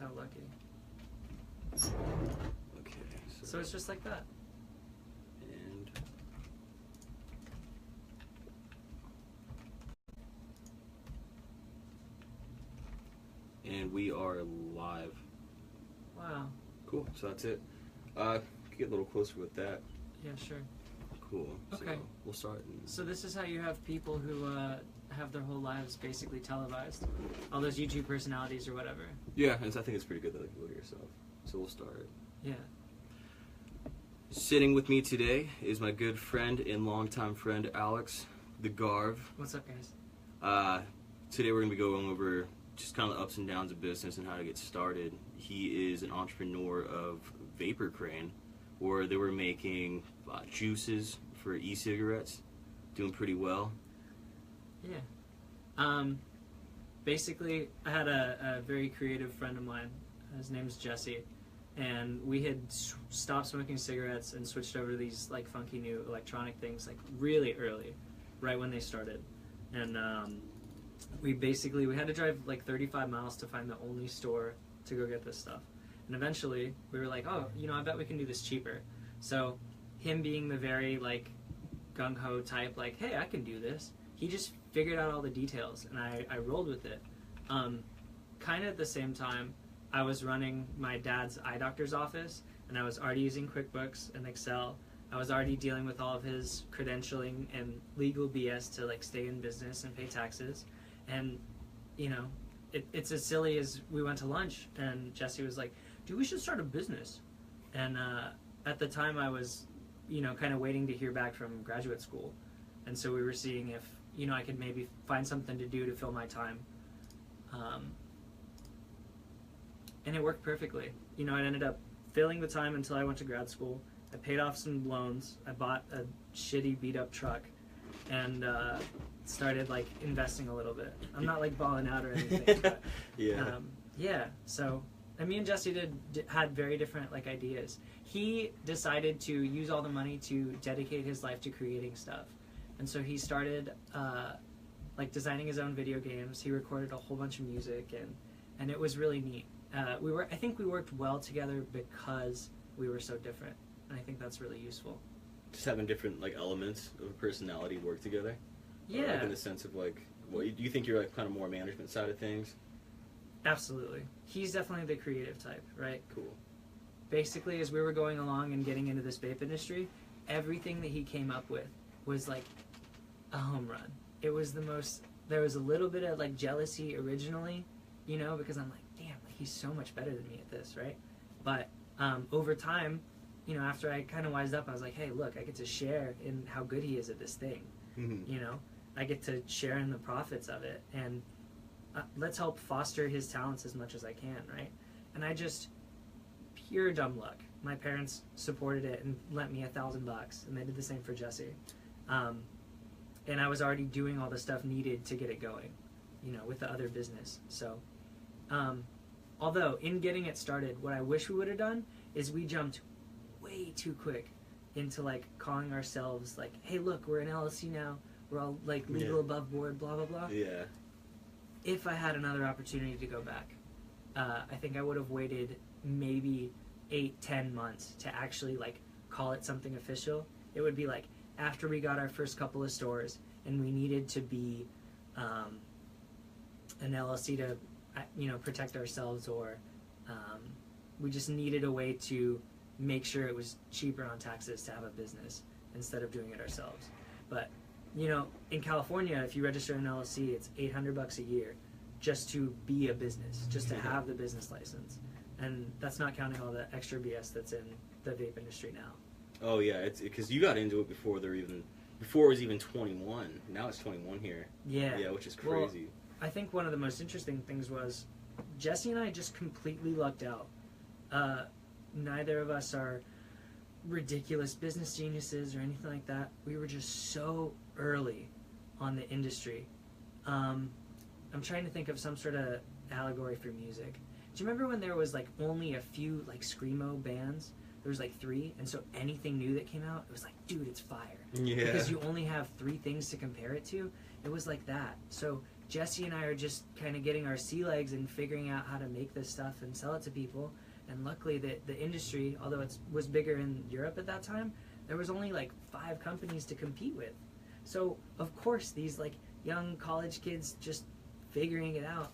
how lucky. Okay. So it's just like that. And we are live. Wow. Cool. So that's it. Get a little closer with that. Yeah, sure. Cool. Okay. So we'll start. So this is how you have people who have their whole lives basically televised. All those YouTube personalities or whatever. Yeah, and I think it's pretty good that you can look at yourself. So we'll start. Yeah. Sitting with me today is my good friend and longtime friend, Alex, the Garv. What's up, guys? Today we're going to be going over just kind of the ups and downs of business and how to get started. He is an entrepreneur of Vapor Crane, where they were making juices for e-cigarettes, doing pretty well. Yeah. Basically, I had a very creative friend of mine. His name's Jesse, and we had stopped smoking cigarettes and switched over to these like funky new electronic things like really early, right when they started. And we had to drive like 35 miles to find the only store to go get this stuff. And eventually we were like, oh, I bet we can do this cheaper. So him being the very like gung-ho type, like, hey, I can do this, he just figured out all the details, and I rolled with it. Kind of at the same time, I was running my dad's eye doctor's office, and I was already using QuickBooks and Excel. I was already dealing with all of his credentialing and legal BS to like stay in business and pay taxes. And it's as silly as we went to lunch, and Jesse was like, dude, we should start a business. And at the time I was kind of waiting to hear back from graduate school, and so we were seeing if I could maybe find something to do to fill my time. And it worked perfectly. It ended up filling the time until I went to grad school. I paid off some loans. I bought a shitty beat up truck, and started like investing a little bit. I'm not like balling out or anything. But, yeah. So, and me and Jesse had very different like ideas. He decided to use all the money to dedicate his life to creating stuff, and so he started like designing his own video games. He recorded a whole bunch of music, and it was really neat. I think we worked well together because we were so different, and I think that's really useful. Just having different like elements of a personality work together. Yeah. Like in the sense of like, do you think you're like kind of more management side of things? Absolutely. He's definitely the creative type, right? Cool. Basically, as we were going along and getting into this vape industry, everything that he came up with was like a home run. It was there was a little bit of like jealousy originally, because I'm like, damn, like he's so much better than me at this, right? But over time, after I kind of wised up, I was like, hey, look, I get to share in how good he is at this thing. Mm-hmm. I get to share in the profits of it, and let's help foster his talents as much as I can, right? And I just, pure dumb luck. My parents supported it and lent me $1,000, and they did the same for Jesse. And I was already doing all the stuff needed to get it going, with the other business. So, although in getting it started, what I wish we would have done is we jumped way too quick into like calling ourselves like, hey, look, we're an LLC now. We're all like legal above board, blah, blah, blah. Yeah. If I had another opportunity to go back, I think I would have waited maybe 8-10 months to actually like call it something official. It would be like after we got our first couple of stores and we needed to be an LLC to protect ourselves, or we just needed a way to make sure it was cheaper on taxes to have a business instead of doing it ourselves. But in California, if you register an LLC, it's $800 a year just to be a business, just to have the business license. And that's not counting all the extra BS that's in the vape industry now. Oh yeah, it's because you got into it before it was even 21. Now it's 21 here. Yeah. Yeah, which is crazy. Well, I think one of the most interesting things was Jesse and I just completely lucked out. Neither of us are ridiculous business geniuses or anything like that. We were just so early on the industry. I'm trying to think of some sort of allegory for music. Do you remember when there was like only a few like screamo bands? There was like 3, and so anything new that came out, it was like, dude, it's fire. Yeah. Because you only have 3 things to compare it to. It was like that. So Jesse and I are just kind of getting our sea legs and figuring out how to make this stuff and sell it to people. And luckily, the industry, although it was bigger in Europe at that time, there was only like 5 companies to compete with. So of course, these like young college kids just figuring it out,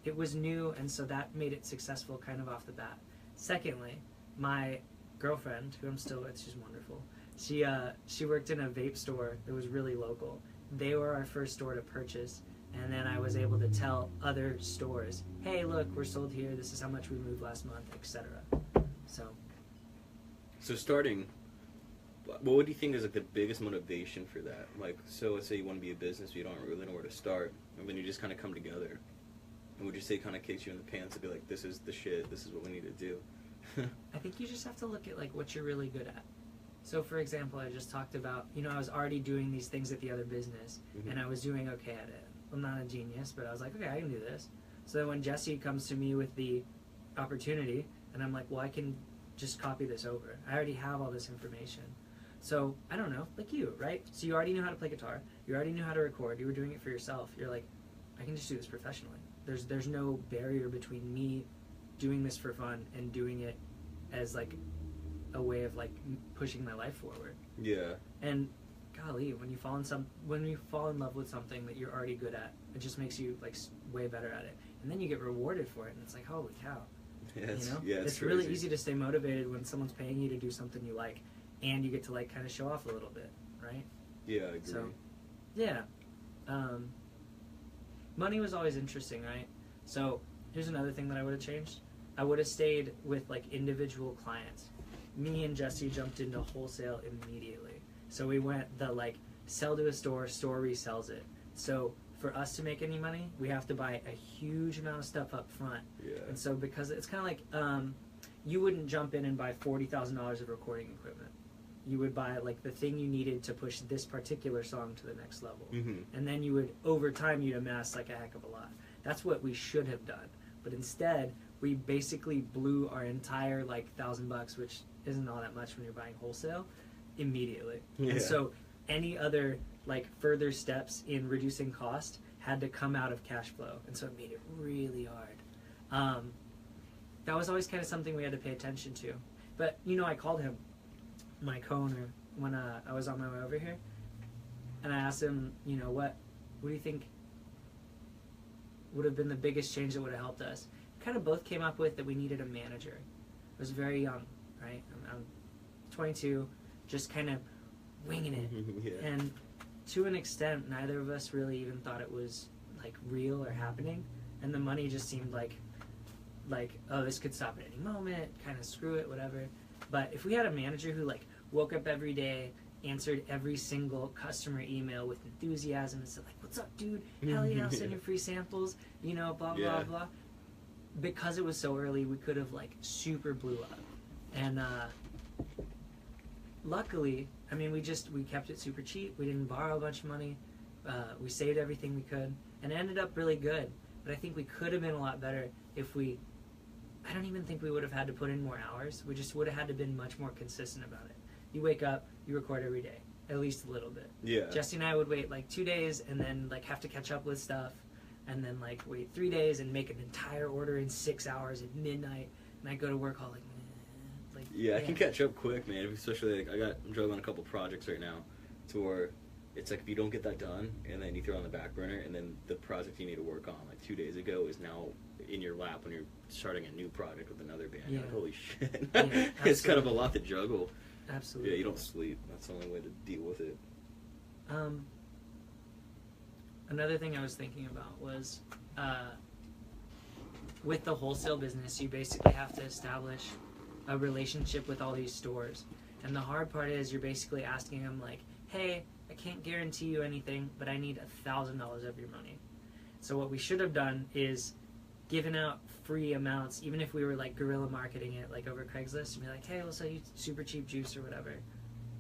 it was new, and so that made it successful kind of off the bat. Secondly, my girlfriend, who I'm still with, she's wonderful. She worked in a vape store that was really local. They were our first store to purchase, and then I was able to tell other stores, hey, look, we're sold here. This is how much we moved last month, etc. So starting, what do you think is like the biggest motivation for that? Like, so let's say you want to be a business, but you don't really know where to start, and then you just kind of come together. And would you say kind of kicks you in the pants to be like, this is the shit, this is what we need to do? I think you just have to look at like what you're really good at. So for example, I just talked about, I was already doing these things at the other business, and I was doing okay at it. I'm not a genius, but I was like, okay, I can do this. So then when Jesse comes to me with the opportunity, and I'm like, well, I can just copy this over. I already have all this information. So, I don't know, like you, right? So you already knew how to play guitar. You already knew how to record. You were doing it for yourself. You're like, I can just do this professionally. There's no barrier between me doing this for fun and doing it as like a way of like pushing my life forward. Yeah. And golly, when you fall in love with something that you're already good at, it just makes you like way better at it. And then you get rewarded for it, and it's like, holy cow. Yeah, it's really easy to stay motivated when someone's paying you to do something you like, and you get to like kind of show off a little bit, right? Yeah, I agree. So, yeah. Money was always interesting, right? So here's another thing that I would have changed. I would have stayed with like individual clients. Me and Jesse jumped into wholesale immediately. So we went the like sell to a store resells it. So for us to make any money, we have to buy a huge amount of stuff up front. Yeah. And so because it's kind of like you wouldn't jump in and buy $40,000 of recording equipment. You would buy like the thing you needed to push this particular song to the next level. And then you would, over time, you'd amass like a heck of a lot. That's what we should have done. But instead, we basically blew our entire like $1,000, which isn't all that much when you're buying wholesale, immediately. Yeah. And so any other like further steps in reducing cost had to come out of cash flow. And so it made it really hard. That was always kind of something we had to pay attention to. But, I called him, my co-owner, when I was on my way over here, and I asked him, what do you think would have been the biggest change that would have helped us? Kind of both came up with that we needed a manager. I was very young, right? I'm 22, just kind of winging it. Yeah. And to an extent, neither of us really even thought it was like real or happening. And the money just seemed like, oh, this could stop at any moment, kind of screw it, whatever. But if we had a manager who like woke up every day, answered every single customer email with enthusiasm and said like, what's up, dude? Hell yeah, I'll send you free samples, blah, blah, blah. Because it was so early, we could have like super blew up. And luckily, I mean, we kept it super cheap. We didn't borrow a bunch of money. We saved everything we could, and it ended up really good. But I think we could have been a lot better if I don't even think we would have had to put in more hours. We just would have had to been much more consistent about it. You wake up, you record every day, at least a little bit. Yeah. Jesse and I would wait like 2 days and then like have to catch up with stuff, and then like wait 3 days and make an entire order in 6 hours at midnight, and I go to work all like, yeah, I can catch up quick, man. Especially like I'm juggling a couple projects right now, to where it's like if you don't get that done and then you throw it on the back burner, and then the project you need to work on like 2 days ago is now in your lap when you're starting a new project with another band. Yeah. Like, holy shit. Yeah, It's kind of a lot to juggle. Absolutely. Yeah, you don't sleep. That's the only way to deal with it. Another thing I was thinking about was with the wholesale business, you basically have to establish a relationship with all these stores. And the hard part is you're basically asking them like, hey, I can't guarantee you anything, but I need $1,000 of your money. So what we should have done is given out free amounts, even if we were like guerrilla marketing it like over Craigslist, and be like, hey, we'll sell you super cheap juice or whatever.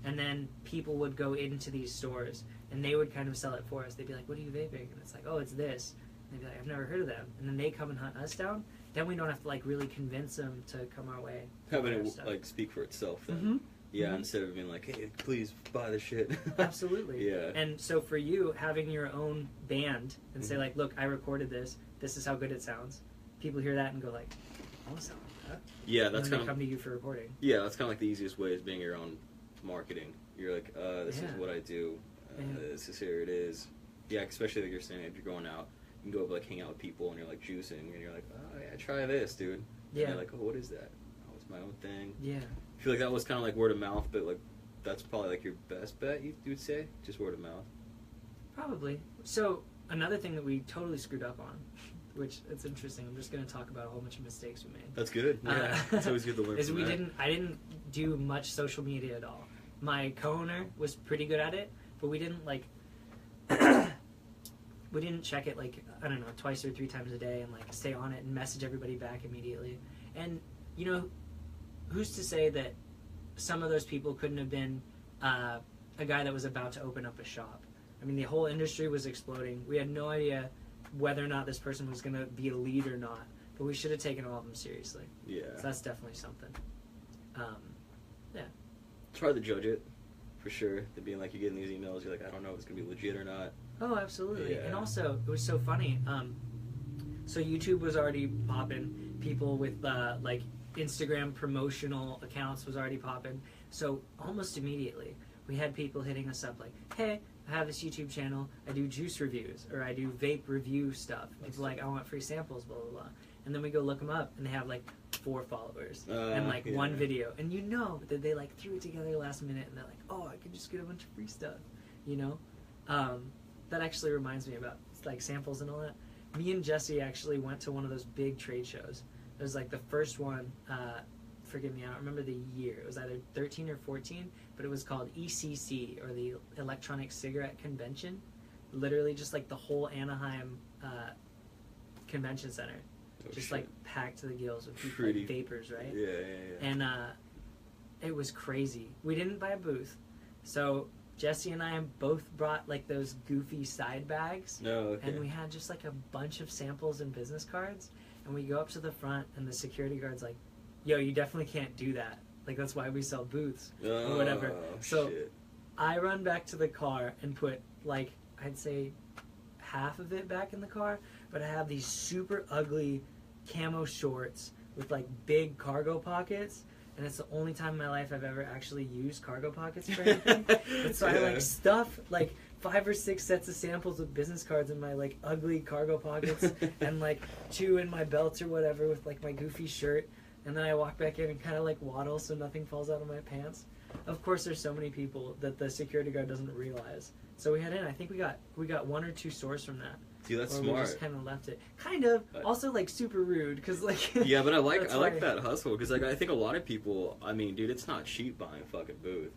And then people would go into these stores and they would kind of sell it for us. They'd be like, what are you vaping? And it's like, oh, it's this. And they'd be like, I've never heard of them. And then they come and hunt us down. Then we don't have to like really convince them to come our way. Having it like speak for itself then. Yeah, Mhm. instead of being like, hey, please buy the shit. Absolutely. Yeah. And so for you, having your own band and say Mhm. like, look, I recorded this. This is how good it sounds. People hear that and go like, I want to sound like that. Yeah, And that's then kind they of come to you for recording. yeah, that's kind of like the easiest way is being your own marketing. You're like, this is Yeah. what I do. Yeah. This is here it is. Yeah, especially like you're saying, if you're going out, you can go up like hang out with people and you're like juicing and you're like, oh yeah, try this, dude. And Yeah. they're like, oh, what is that? Oh, it's my own thing. Yeah. I feel like that was kind of like word of mouth, but like that's probably like your best bet. You would say just word of mouth. Probably. So another thing that we totally screwed up on, which it's interesting. I'm just going to talk about a whole bunch of mistakes we made. That's good. Yeah, it's always good to learn. Is from we that. didn't. I didn't do much social media at all. My co-owner was pretty good at it, but we didn't like. We didn't check it like I don't know 2 or 3 times a day and like stay on it and message everybody back immediately. And you know, who's to say that some of those people couldn't have been a guy that was about to open up a shop? I mean, the whole industry was exploding. We had no idea whether or not this person was going to be a lead or not, but we should have taken all of them seriously. Yeah. So that's definitely something. It's hard to judge it, for sure. To being like, you're getting these emails, you're like, I don't know if it's going to be legit or not. Oh, absolutely. Yeah. And also, it was so funny. So YouTube was already popping. People with like Instagram promotional accounts was already popping. So almost immediately, we had people hitting us up like, hey, I have this YouTube channel. I do juice reviews or I do vape review stuff. People like, I want free samples, blah, blah, blah. And then we go look them up and they have like 4 followers and like 1 video. And you know that they like threw it together last minute and they're like, oh, I can just get a bunch of free stuff, you know? That actually reminds me about like samples and all that. Me and Jesse actually went to one of those big trade shows. It was like the first one, forgive me, I don't remember the year. It was either 13 or 14, but it was called ECC, or the Electronic Cigarette Convention. Literally just like the whole Anaheim convention center. Oh, Just shit. like packed to the gills with people, Pretty- like vapors, right? Yeah. And it was crazy. We didn't buy a booth. So Jesse and I both brought like those goofy side bags. No, okay. And we had just like a bunch of samples and business cards. And we go up to the front and the security guard's like, yo, you definitely can't do that. Like, that's why we sell booths or whatever. So shit. I run back to the car and put like, I'd say half of it back in the car. But I have these super ugly camo shorts with like big cargo pockets. And it's the only time in my life I've ever actually used cargo pockets for anything. But so I like stuff like 5 or 6 sets of samples with business cards in my like ugly cargo pockets and like 2 in my belt or whatever with like my goofy shirt. And then I walk back in and kind of like waddle so nothing falls out of my pants. Of course, there's so many people that the security guard doesn't realize. So we had in. I think we got 1 or 2 stores from that. See, that's or smart. We just kind of left it. Kind of. Also, like super rude because like. Yeah, but I like that's that hustle because like I think a lot of people. I mean, dude, it's not cheap buying a fucking booth.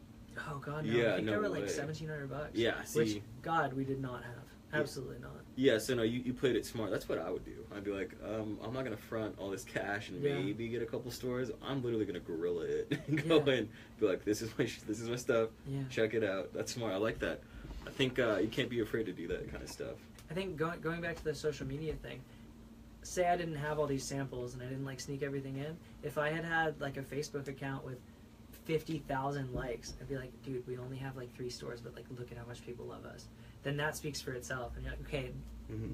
Oh god, no! Yeah, I think no they were like way. $1,700. Yeah, see. Which God, we did not have. Absolutely not. Yeah, so no, you played it smart. That's what I would do. I'd be like, I'm not gonna front all this cash and Yeah. maybe get a couple stores. I'm literally gonna gorilla it and go in, be like, this is my stuff. Yeah. Check it out. That's smart. I like that. I think you can't be afraid to do that kind of stuff. I think going back to the social media thing, say I didn't have all these samples and I didn't like sneak everything in. If I had like a Facebook account with 50,000 likes, I'd be like, dude, we only have like 3 stores, but like look at how much people love us. Then that speaks for itself, and you're like, okay,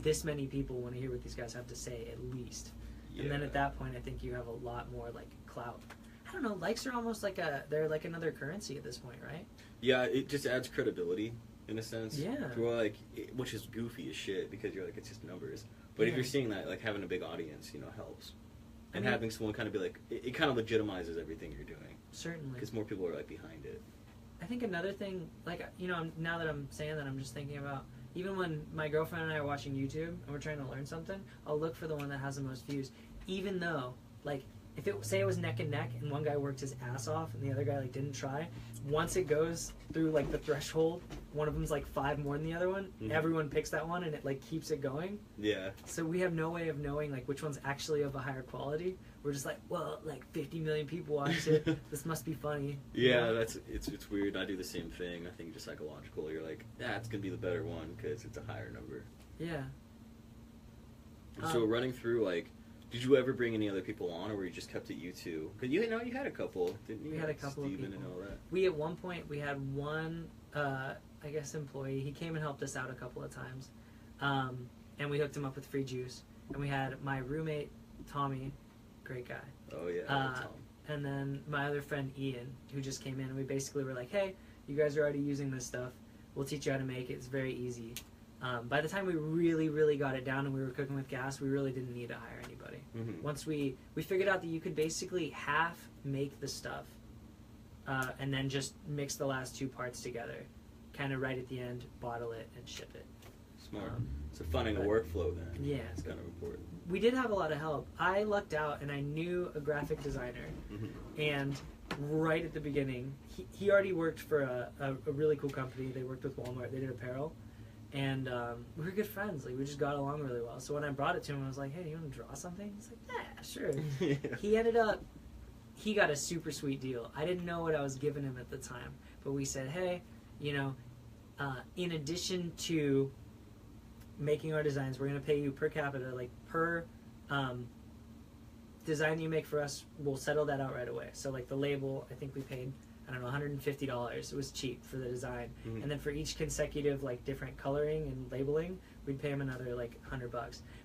this many people want to hear what these guys have to say at least. And then at that point, I think you have a lot more like clout. I don't know, likes are almost like they're like another currency at this point, right? Yeah, it just adds credibility in a sense. Yeah. Well, like, which is goofy as shit because you're like, it's just numbers. But if Yeah. you're seeing that, like having a big audience, helps. I And mean- having someone kind of be like, it kind of legitimizes everything you're doing Certainly. because more people are like behind it. I think another thing, like, now that I'm saying that, I'm just thinking about, even when my girlfriend and I are watching YouTube and we're trying to learn something, I'll look for the one that has the most views. Even though, like, if it was neck and neck and one guy worked his ass off and the other guy, like, didn't try, once it goes through, like, the threshold, one of them's, like, 5 more than the other one, everyone picks that one and it, like, keeps it going. Yeah. So we have no way of knowing, like, which one's actually of a higher quality. We're just like, well, like, 50 million people watched it. This must be funny. Yeah, it's weird. I do the same thing. I think just psychological. You're like, it's gonna be the better one because it's a higher number. Yeah. So running through like Did you ever bring any other people on, or were you just kept it you two? Because you had a couple, didn't you? We had a couple Steven of people. and all that. We at one point we had one, I guess, employee. He came and helped us out a couple of times, and we hooked him up with free juice. And we had my roommate Tommy, great guy, Oh yeah, Tom. and then my other friend Ian, who just came in. And we basically were like, hey, you guys are already using this stuff. We'll teach you how to make it. It's very easy. By the time we really, really got it down and we were cooking with gas, we really didn't need to hire anybody. Mm-hmm. Once we figured out that you could basically half make the stuff and then just mix the last two parts together, kind of right at the end, bottle it, and ship it. Smart. So finding a workflow then. Yeah. It's kind of important. We did have a lot of help. I lucked out and I knew a graphic designer. Mm-hmm. And right at the beginning, he already worked for a really cool company. They worked with Walmart. They did apparel. And we were good friends. Like, we just got along really well. So when I brought it to him, I was like, hey, do you want to draw something? He's like, yeah, sure. Yeah. He got a super sweet deal. I didn't know what I was giving him at the time. But we said, hey, in addition to making our designs, we're going to pay you per capita, like per design you make for us, we'll settle that out right away. So like the label, I think we paid, I don't know, $150. It was cheap for the design. Mm-hmm. And then for each consecutive like different coloring and labeling, we'd pay him another like $100.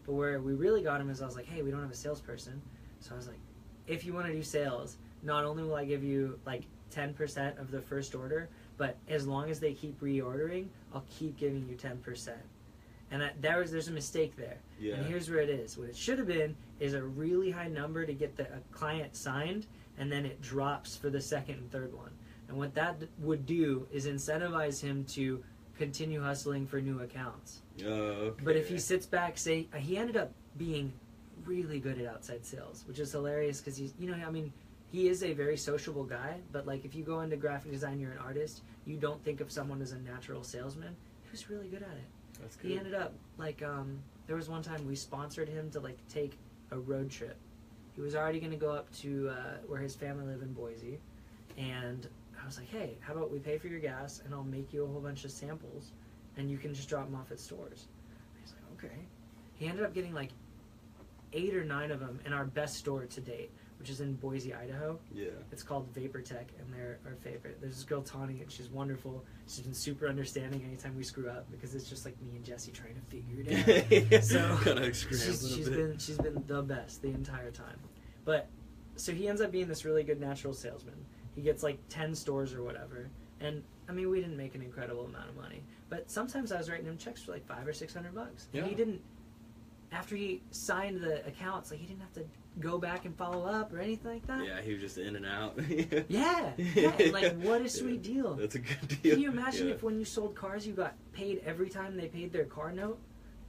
But where we really got him is I was like, hey, we don't have a salesperson. So I was like, if you want to do sales, not only will I give you like 10% of the first order, but as long as they keep reordering, I'll keep giving you 10%. And there's a mistake there. Yeah. And here's where it is. What it should have been is a really high number to get the client signed, and then it drops for the second and third one. And what that would do is incentivize him to continue hustling for new accounts. Okay. But if he sits back, he ended up being really good at outside sales, which is hilarious because he is a very sociable guy, but like if you go into graphic design, you're an artist, you don't think of someone as a natural salesman. He was really good at it. That's good. He ended up like there was one time we sponsored him to like take a road trip. He was already going to go up to where his family lived in Boise, and I was like, hey, how about we pay for your gas and I'll make you a whole bunch of samples and you can just drop them off at stores. And he's like, okay. He ended up getting like 8 or 9 of them in our best store to date, which is in Boise, Idaho. Yeah. It's called Vapor Tech, and they're our favorite. There's this girl, Tawny, and she's wonderful. She's been super understanding anytime we screw up because it's just like me and Jesse trying to figure it out. So kind of scrambling she's been the best the entire time. But so he ends up being this really good natural salesman. He gets like 10 stores or whatever, and I mean we didn't make an incredible amount of money, but sometimes I was writing him checks for like $500 or $600. Yeah. And he didn't. After he signed the accounts, like he didn't have to go back and follow up or anything like that. Yeah, he was just in and out. Yeah. Like what a sweet deal. That's a good deal. Can you imagine if when you sold cars, you got paid every time they paid their car note,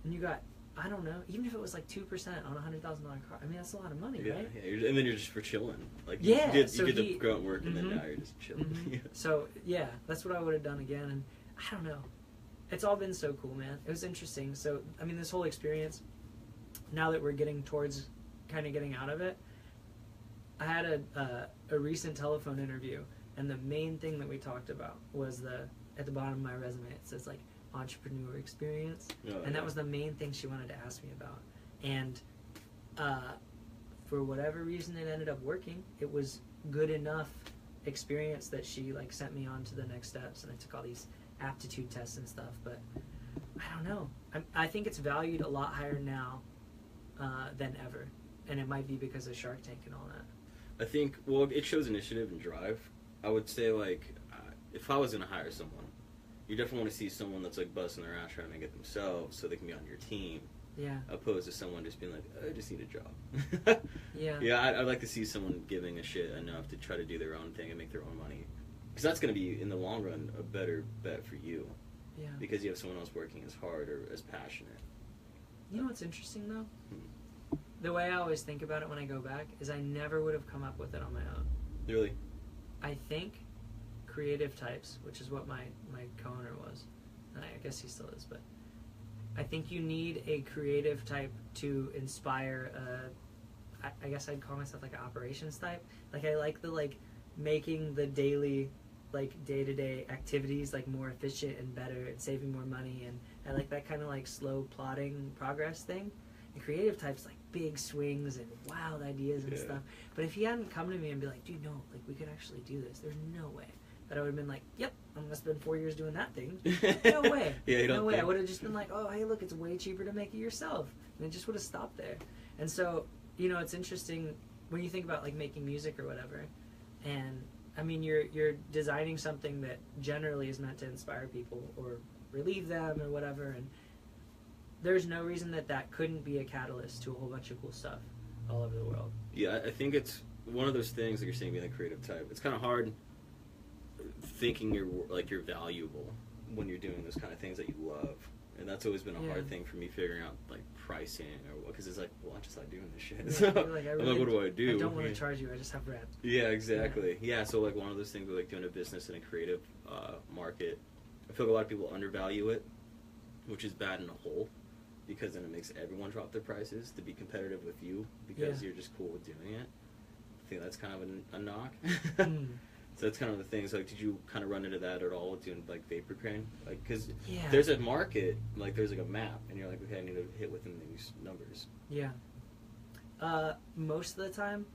and you got, I don't know, even if it was like 2% on a $100,000 car. I mean, that's a lot of money, Yeah, right? yeah. And then you're just for chilling. Like Yeah, you so get he- to go out and work, and then Mhm. now you're just chilling. Mhm. Yeah. So yeah, that's what I would have done again, and I don't know. It's all been so cool, man. It was interesting. So I mean, this whole experience. Now that we're getting towards kind of getting out of it, I had a recent telephone interview, and the main thing that we talked about was at the bottom of my resume it says like entrepreneur experience, Oh, and that yeah. was the main thing she wanted to ask me about. And for whatever reason, it ended up working. It was good enough experience that she like sent me on to the next steps, and I took all these aptitude tests and stuff. But I don't know. I think it's valued a lot higher now than ever, and it might be because of Shark Tank and all that. I think, well, it shows initiative and drive. I would say, like, if I was going to hire someone, you definitely want to see someone that's, like, busting their ass trying to make it themselves so they can be on your team, Yeah. opposed to someone just being like, I just need a job. Yeah. Yeah, I'd like to see someone giving a shit enough to try to do their own thing and make their own money. Because that's going to be, in the long run, a better bet for you. Yeah. Because you have someone else working as hard or as passionate. You know what's interesting though? The way I always think about it when I go back is I never would have come up with it on my own. Really? I think creative types, which is what my co-owner was, and I guess he still is, but I think you need a creative type to inspire I guess I'd call myself like an operations type. Like I like the like making the daily like day-to-day activities like more efficient and better and saving more money, and I like that kind of like slow plotting progress thing. And creative types like big swings and wild ideas and Yeah. stuff. But if he hadn't come to me and be like, dude, no, like we could actually do this, there's no way that I would have been like, yep, I'm gonna spend 4 years doing that thing. No way. Yeah, you don't no way. think? I would have just been like, oh, hey, look, it's way cheaper to make it yourself, and it just would have stopped there. And so, you know, it's interesting when you think about like making music or whatever, and I mean, you're designing something that generally is meant to inspire people or relieve them or whatever, and there's no reason that that couldn't be a catalyst to a whole bunch of cool stuff all over the world. Yeah, I think it's one of those things, like you're saying, being a creative type. It's kind of hard thinking you're valuable when you're doing those kind of things that you love, and that's always been a Yeah. hard thing for me, figuring out like pricing or because it's like, well, I just like doing this shit. Yeah, So, you're like, I'm like, what do I do? I don't want Yeah. to charge you. I just have rent. Yeah, exactly. Yeah, so like one of those things with like doing a business in a creative market, I feel like a lot of people undervalue it, which is bad in a whole, because then it makes everyone drop their prices to be competitive with you because Yeah. you're just cool with doing it. I think that's kind of a knock. Mm. So that's kind of the thing. So like, did you kind of run into that at all doing like Vapor Crane? Like, because Yeah. there's a market, like there's like a map, and you're like, okay, I need to hit within these numbers. Yeah. Most of the time,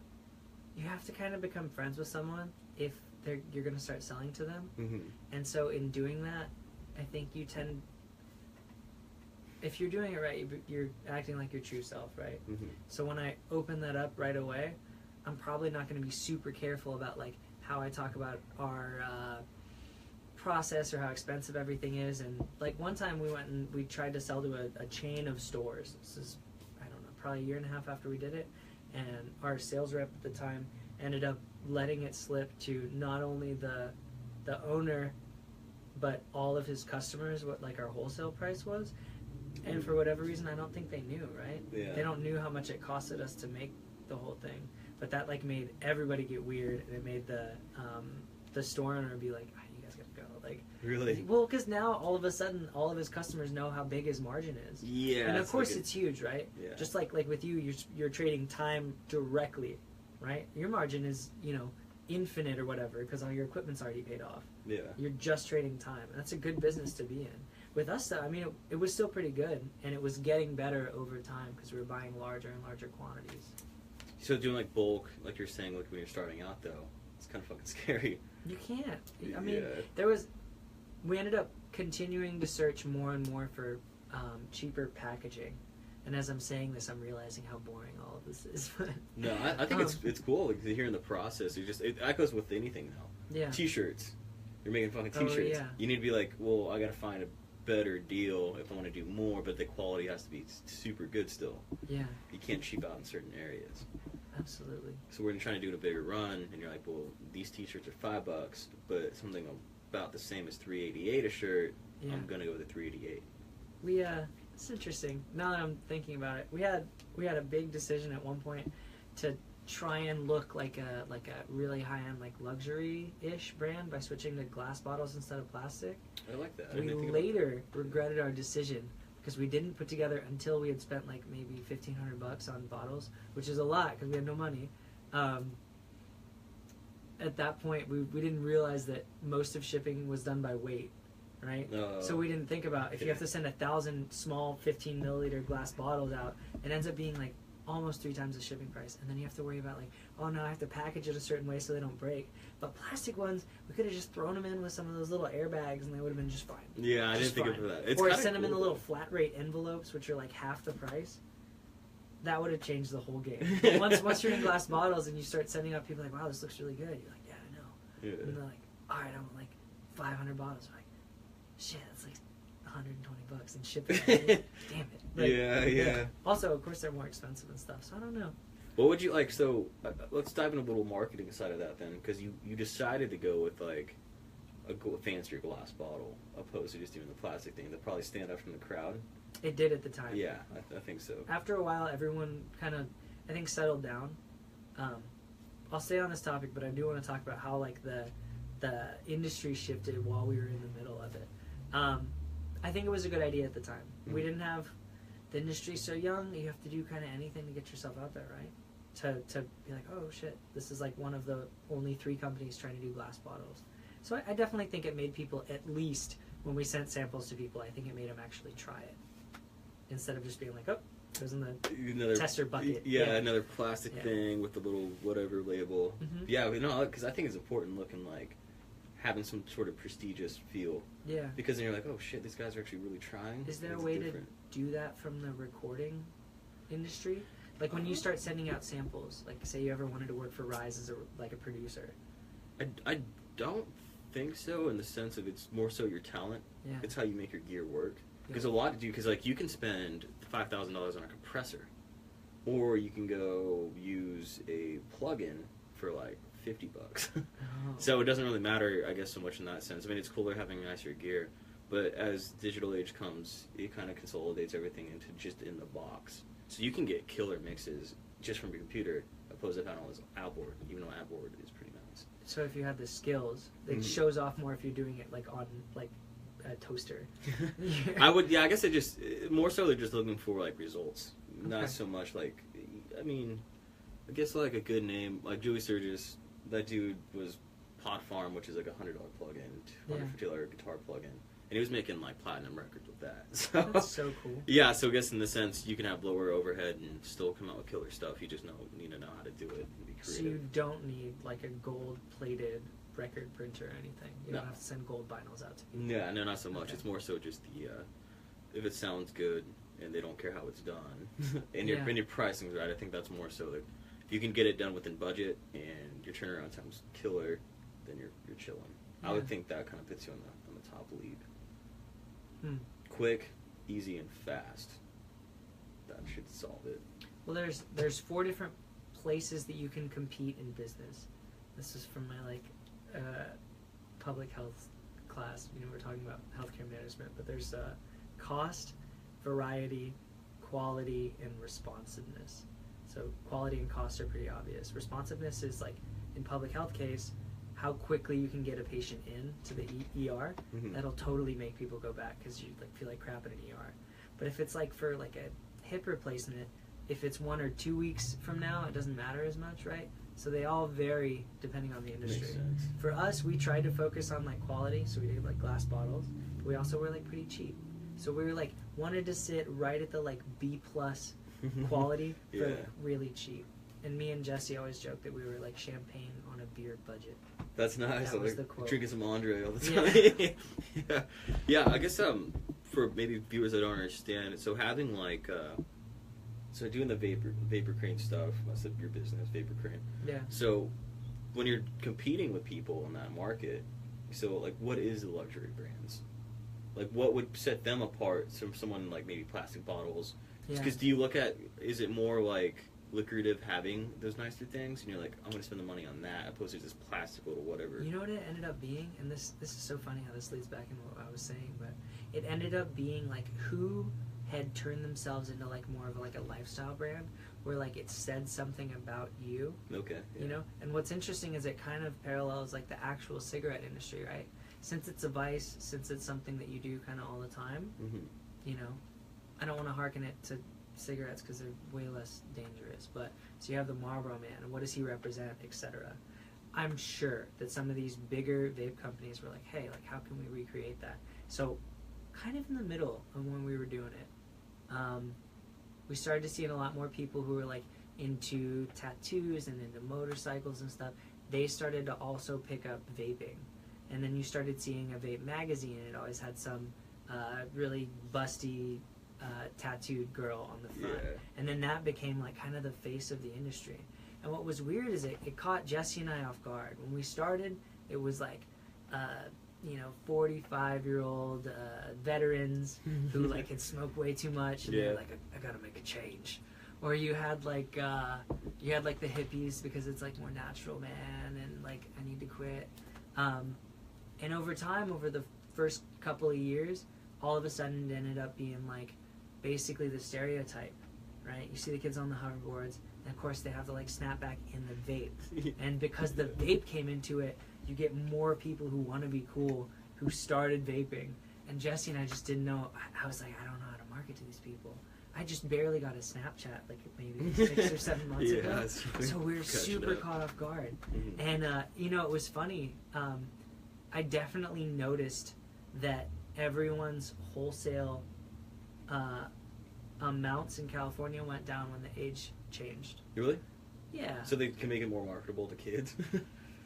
you have to kind of become friends with someone if you're going to start selling to them. Mm-hmm. And so in doing that, I think you tend, if you're doing it right, you're acting like your true self, right? Mm-hmm. So when I open that up right away, I'm probably not going to be super careful about like how I talk about our process or how expensive everything is. And like one time we went and we tried to sell to a chain of stores. This is, I don't know, probably a year and a half after we did it. And our sales rep at the time ended up letting it slip to not only the owner, but all of his customers what like our wholesale price was. And for whatever reason, I don't think they knew, right? Yeah. They don't knew how much it costed us to make the whole thing. But that like made everybody get weird, and it made the store owner be like, oh, "You guys gotta go." Like, Really? well, because now all of a sudden, all of his customers know how big his margin is. Yeah. And of it's course, like it's huge, right? Yeah. Just like with you, you're trading time directly, right? Your margin is infinite or whatever because all your equipment's already paid off. Yeah. You're just trading time, and that's a good business to be in. With us, though, I mean, it was still pretty good, and it was getting better over time because we were buying larger and larger quantities. So doing like bulk, like you're saying, like when you're starting out though, it's kind of fucking scary. You can't. I mean, Yeah. we ended up continuing to search more and more for cheaper packaging. And as I'm saying this, I'm realizing how boring all of this is. No, I think it's cool like, hearing the process. That goes with anything now. Yeah. T-shirts. You're making fucking Oh, T-shirts. yeah. You need to be like, well, I gotta find a better deal if I want to do more, but the quality has to be super good still. Yeah, You can't cheap out in certain areas. absolutely. So we're trying to do it a bigger run, and you're like, well, these T-shirts are $5, but something about the same as $3.88 a shirt. Yeah. I'm gonna go with the $3.88. It's interesting. Now that I'm thinking about it, we had a big decision at one point to try and look like a really high-end like luxury-ish brand by switching to glass bottles instead of plastic. I like that. I We didn't think about later regretted our decision because we didn't put together until we had spent like maybe $1,500 on bottles, which is a lot because we had no money. At that point, we didn't realize that most of shipping was done by weight, right? So we didn't think about if you have to send 1,000 small 15 milliliter glass bottles out, it ends up being like almost 3 times the shipping price, and then you have to worry about like, oh no, I have to package it a certain way so they don't break. But plastic ones, we could have just thrown them in with some of those little airbags, and they would have been just fine. Yeah, I Just didn't think fine. of that. It's Or kinda send them in the cool, little though. flat rate envelopes, which are like half the price. That would have changed the whole game. But once you're in glass bottles and you start sending out people like, wow, this looks really good. You're like, yeah, I know. Yeah. And they're like, all right, I want like 500 bottles. We're like, shit, that's like $120 and shipping. Damn it. Like, Yeah. Also, of course, they're more expensive and stuff. So I don't know. What would you like? So let's dive into a little marketing side of that then, because you decided to go with like a fancier glass bottle opposed to just doing the plastic thing that probably stand out from the crowd. It did at the time. Yeah, I think so. After a while, everyone kind of, I think, settled down. I'll stay on this topic, but I do want to talk about how like the industry shifted while we were in the middle of it. I think it was a good idea at the time. We didn't have the industry so young. You have to do kind of anything to get yourself out there, right? To be like, oh shit, this is like one of the only 3 companies trying to do glass bottles. So I definitely think it made people, at least when we sent samples to people, I think it made them actually try it. Instead of just being like, oh, goes in the another tester bucket. Yeah, another plastic Yeah. thing with the little whatever label. Mhm. Yeah, because I think it's important looking like having some sort of prestigious feel. Yeah. Because then you're like, oh shit, these guys are actually really trying. Is there a It's way different. to do that from the recording industry? Like when you start sending out samples, like say you ever wanted to work for Rise as a producer. I don't think so in the sense of it's more so your talent. Yeah. It's how you make your gear work. Because Yeah. a lot of because like you can spend $5,000 on a compressor, or you can go use a plug-in for like $50. Oh. So it doesn't really matter, I guess, so much in that sense. I mean, it's cooler having nicer gear, but as digital age comes, it kind of consolidates everything into just in the box. So you can get killer mixes just from your computer, opposed to having all this outboard, even though outboard is pretty nice. So if you have the skills, it Mhm. shows off more if you're doing it like on like a toaster. I guess more so they're just looking for like results, Okay. not so much like, I mean, I guess like a good name, like Joey Sturgis, that dude was Pod Farm, which is like $100 plug-in, $250 guitar plug-in, and he was making like platinum records with that. So That's so cool. yeah, so I guess in the sense you can have lower overhead and still come out with killer stuff. You just need to know how to do it and be So creative. you don't need like a gold-plated record printer or anything. You No. don't have to send gold vinyls out to people. Yeah, no, not so much. Okay. It's more so just the if it sounds good and they don't care how it's done, and Yeah. your pricing's right. I think that's more so that if you can get it done within budget and your turnaround time's killer, then you're chilling. I would Yeah. think that kind of puts you on the top league. Hmm. Quick, easy, and fast. That should solve it. Well, there's 4 different places that you can compete in business. This is from my public health class. You know, we're talking about healthcare management, but there's cost, variety, quality, and responsiveness. So quality and cost are pretty obvious. Responsiveness is like in public health case, how quickly you can get a patient in to the ER. Mhm. That'll totally make people go back because you like feel like crap in an ER. But if it's like for like a hip replacement, if it's 1 or 2 weeks from now, it doesn't matter as much, right? So they all vary depending on the industry. Makes sense. For us, we tried to focus on like quality, so we did like glass bottles. But we also were like pretty cheap, so we were like wanted to sit right at the like B+ quality for Yeah. like, really cheap. And me and Jesse always joke that we were like champagne on a beer budget. That's nice. That I was like the quote. drinking some Andre all the Yeah. time. Yeah. Yeah, I guess for maybe viewers that don't understand, so having like so doing the vapor crane stuff, I said your business, Vapor Crane. Yeah. So when you're competing with people in that market, so like what is the luxury brands? Like what would set them apart from someone like maybe plastic bottles? Yeah. Because do you look at, is it more like lucrative having those nicer things and you're like, I'm going to spend the money on that opposed to just plastic little whatever? You know what it ended up being? And this is so funny how this leads back into what I was saying, but it ended up being like who had turned themselves into like more of like a lifestyle brand where like it said something about you, Okay. Yeah. you know? And what's interesting is it kind of parallels like the actual cigarette industry, right? Since it's a vice, since it's something that you do kind of all the time, Mm-hmm. you know, I don't want to hearken it to cigarettes because they're way less dangerous, but so you have the Marlboro Man and what does he represent, etc. I'm sure that some of these bigger vape companies were like, hey, like how can we recreate that? So kind of in the middle of when we were doing it, we started to see a lot more people who were like into tattoos and into motorcycles and stuff. They started to also pick up vaping, and then you started seeing a vape magazine and it always had some really busty tattooed girl on the front. Yeah. And then that became like kind of the face of the industry. And what was weird is it caught Jesse and I off guard. When we started, it was like 45-year-old veterans who like had smoked way too much and Yeah. they're like, I gotta make a change. Or you had like the hippies because it's like more natural, man, and like I need to quit. And over time, over the first couple of years, all of a sudden it ended up being like basically the stereotype, right? You see the kids on the hoverboards, and of course they have the like snapback in the vape. And because the vape came into it, you get more people who want to be cool who started vaping. And Jesse and I just didn't know. I was like, I don't know how to market to these people. I just barely got a Snapchat like maybe 6 or 7 months Yeah, ago. that's So we were catching super up. caught off guard. Mhm. And, it was funny. I definitely noticed that everyone's wholesale amounts in California went down when the age changed. Really? Yeah. So they can make it more marketable to kids?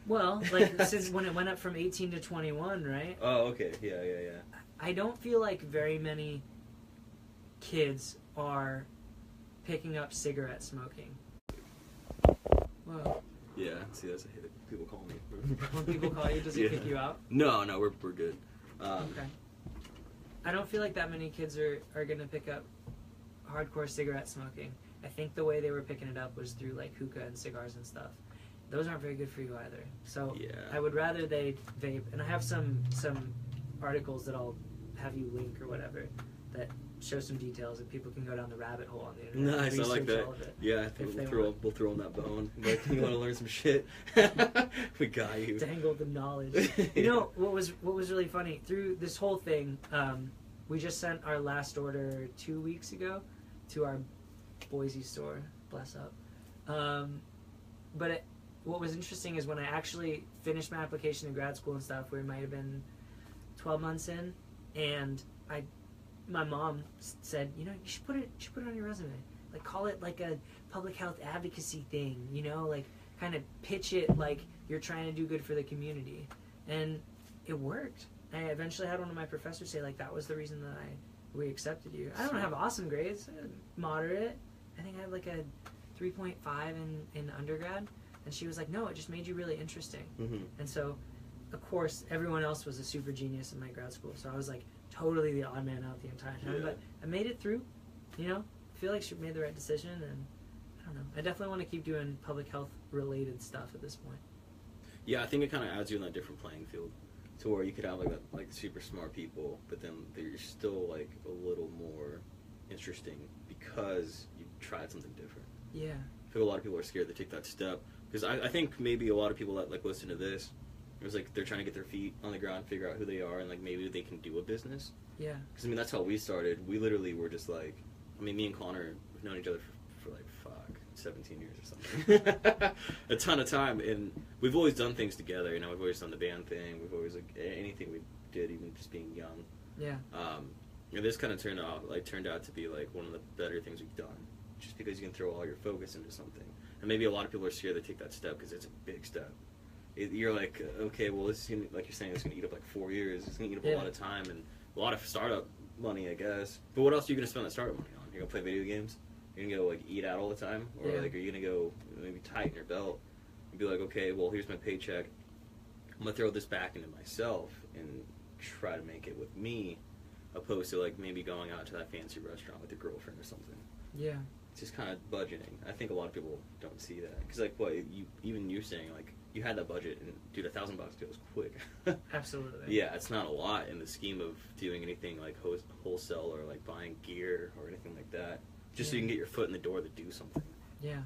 Well, like since when it went up from 18 to 21, right? Oh, okay. Yeah. I don't feel like very many kids are picking up cigarette smoking. Whoa. Yeah, see, that's a hit. People call me. When people call you, does it kick you out? No, we're good. Okay. I don't feel like that many kids are going to pick up hardcore cigarette smoking. I think the way they were picking it up was through like hookah and cigars and stuff. Those aren't very good for you either. So Yeah. I would rather they vape. And I have some articles that I'll have you link or whatever that show some details and people can go down the rabbit hole on the internet. Nice, And I like research that. all of it. Yeah, I think If we'll throw on that bone. Like, you want to learn some shit? We got you. Dangle the knowledge. You know what was really funny through this whole thing? We just sent our last order 2 weeks ago to our Boise store. Bless up. But what was interesting is when I actually finished my application to grad school and stuff, we might have been 12 months in, and my mom said, you know, you should put it on your resume. Like, call it like a public health advocacy thing, you know, like kind of pitch it like you're trying to do good for the community. And it worked. I eventually had one of my professors say, like, that was the reason that we accepted you. I don't have awesome grades, moderate. I think I had like a 3.5 in undergrad. And she was like, no, it just made you really interesting. Mm-hmm. And so, of course, everyone else was a super genius in my grad school. So I was like totally the odd man out the entire time. Yeah. But I made it through, you know. I feel like she made the right decision. And I don't know. I definitely want to keep doing public health related stuff at this point. Yeah, I think it kind of adds you in that different playing field, to where you could have like super smart people, but then they're still like a little more interesting because you tried something different. Yeah. I feel a lot of people are scared to take that step, because I think maybe a lot of people that like listen to this, it was like they're trying to get their feet on the ground, figure out who they are, and like maybe they can do a business. Yeah. Because I mean that's how we started. We literally were just like, I mean, me and Connor have known each other for like 17 years or something. A ton of time, and we've always done things together. You know, we've always done the band thing. We've always like anything we did, even just being young. Yeah. And this kind of turned out to be like one of the better things we've done, just because you can throw all your focus into something. And maybe a lot of people are scared to take that step because it's a big step. You're like, okay, well, this is gonna, like you're saying, it's going to eat up like 4 years. It's going to eat up a lot of time and a lot of startup money, I guess. But what else are you going to spend that startup money on? You're going to play video games? You're going to go like eat out all the time? Or like are you going to go maybe tighten your belt and be like, okay, well, here's my paycheck. I'm going to throw this back into myself and try to make it with me, opposed to like maybe going out to that fancy restaurant with your girlfriend or something. Yeah. It's just kind of budgeting. I think a lot of people don't see that, because like what you're saying, like you had that budget, and dude, $1,000 goes quick. Absolutely. Yeah, it's not a lot in the scheme of doing anything like wholesale or like buying gear or anything like that, just so you can get your foot in the door to do something. Yeah.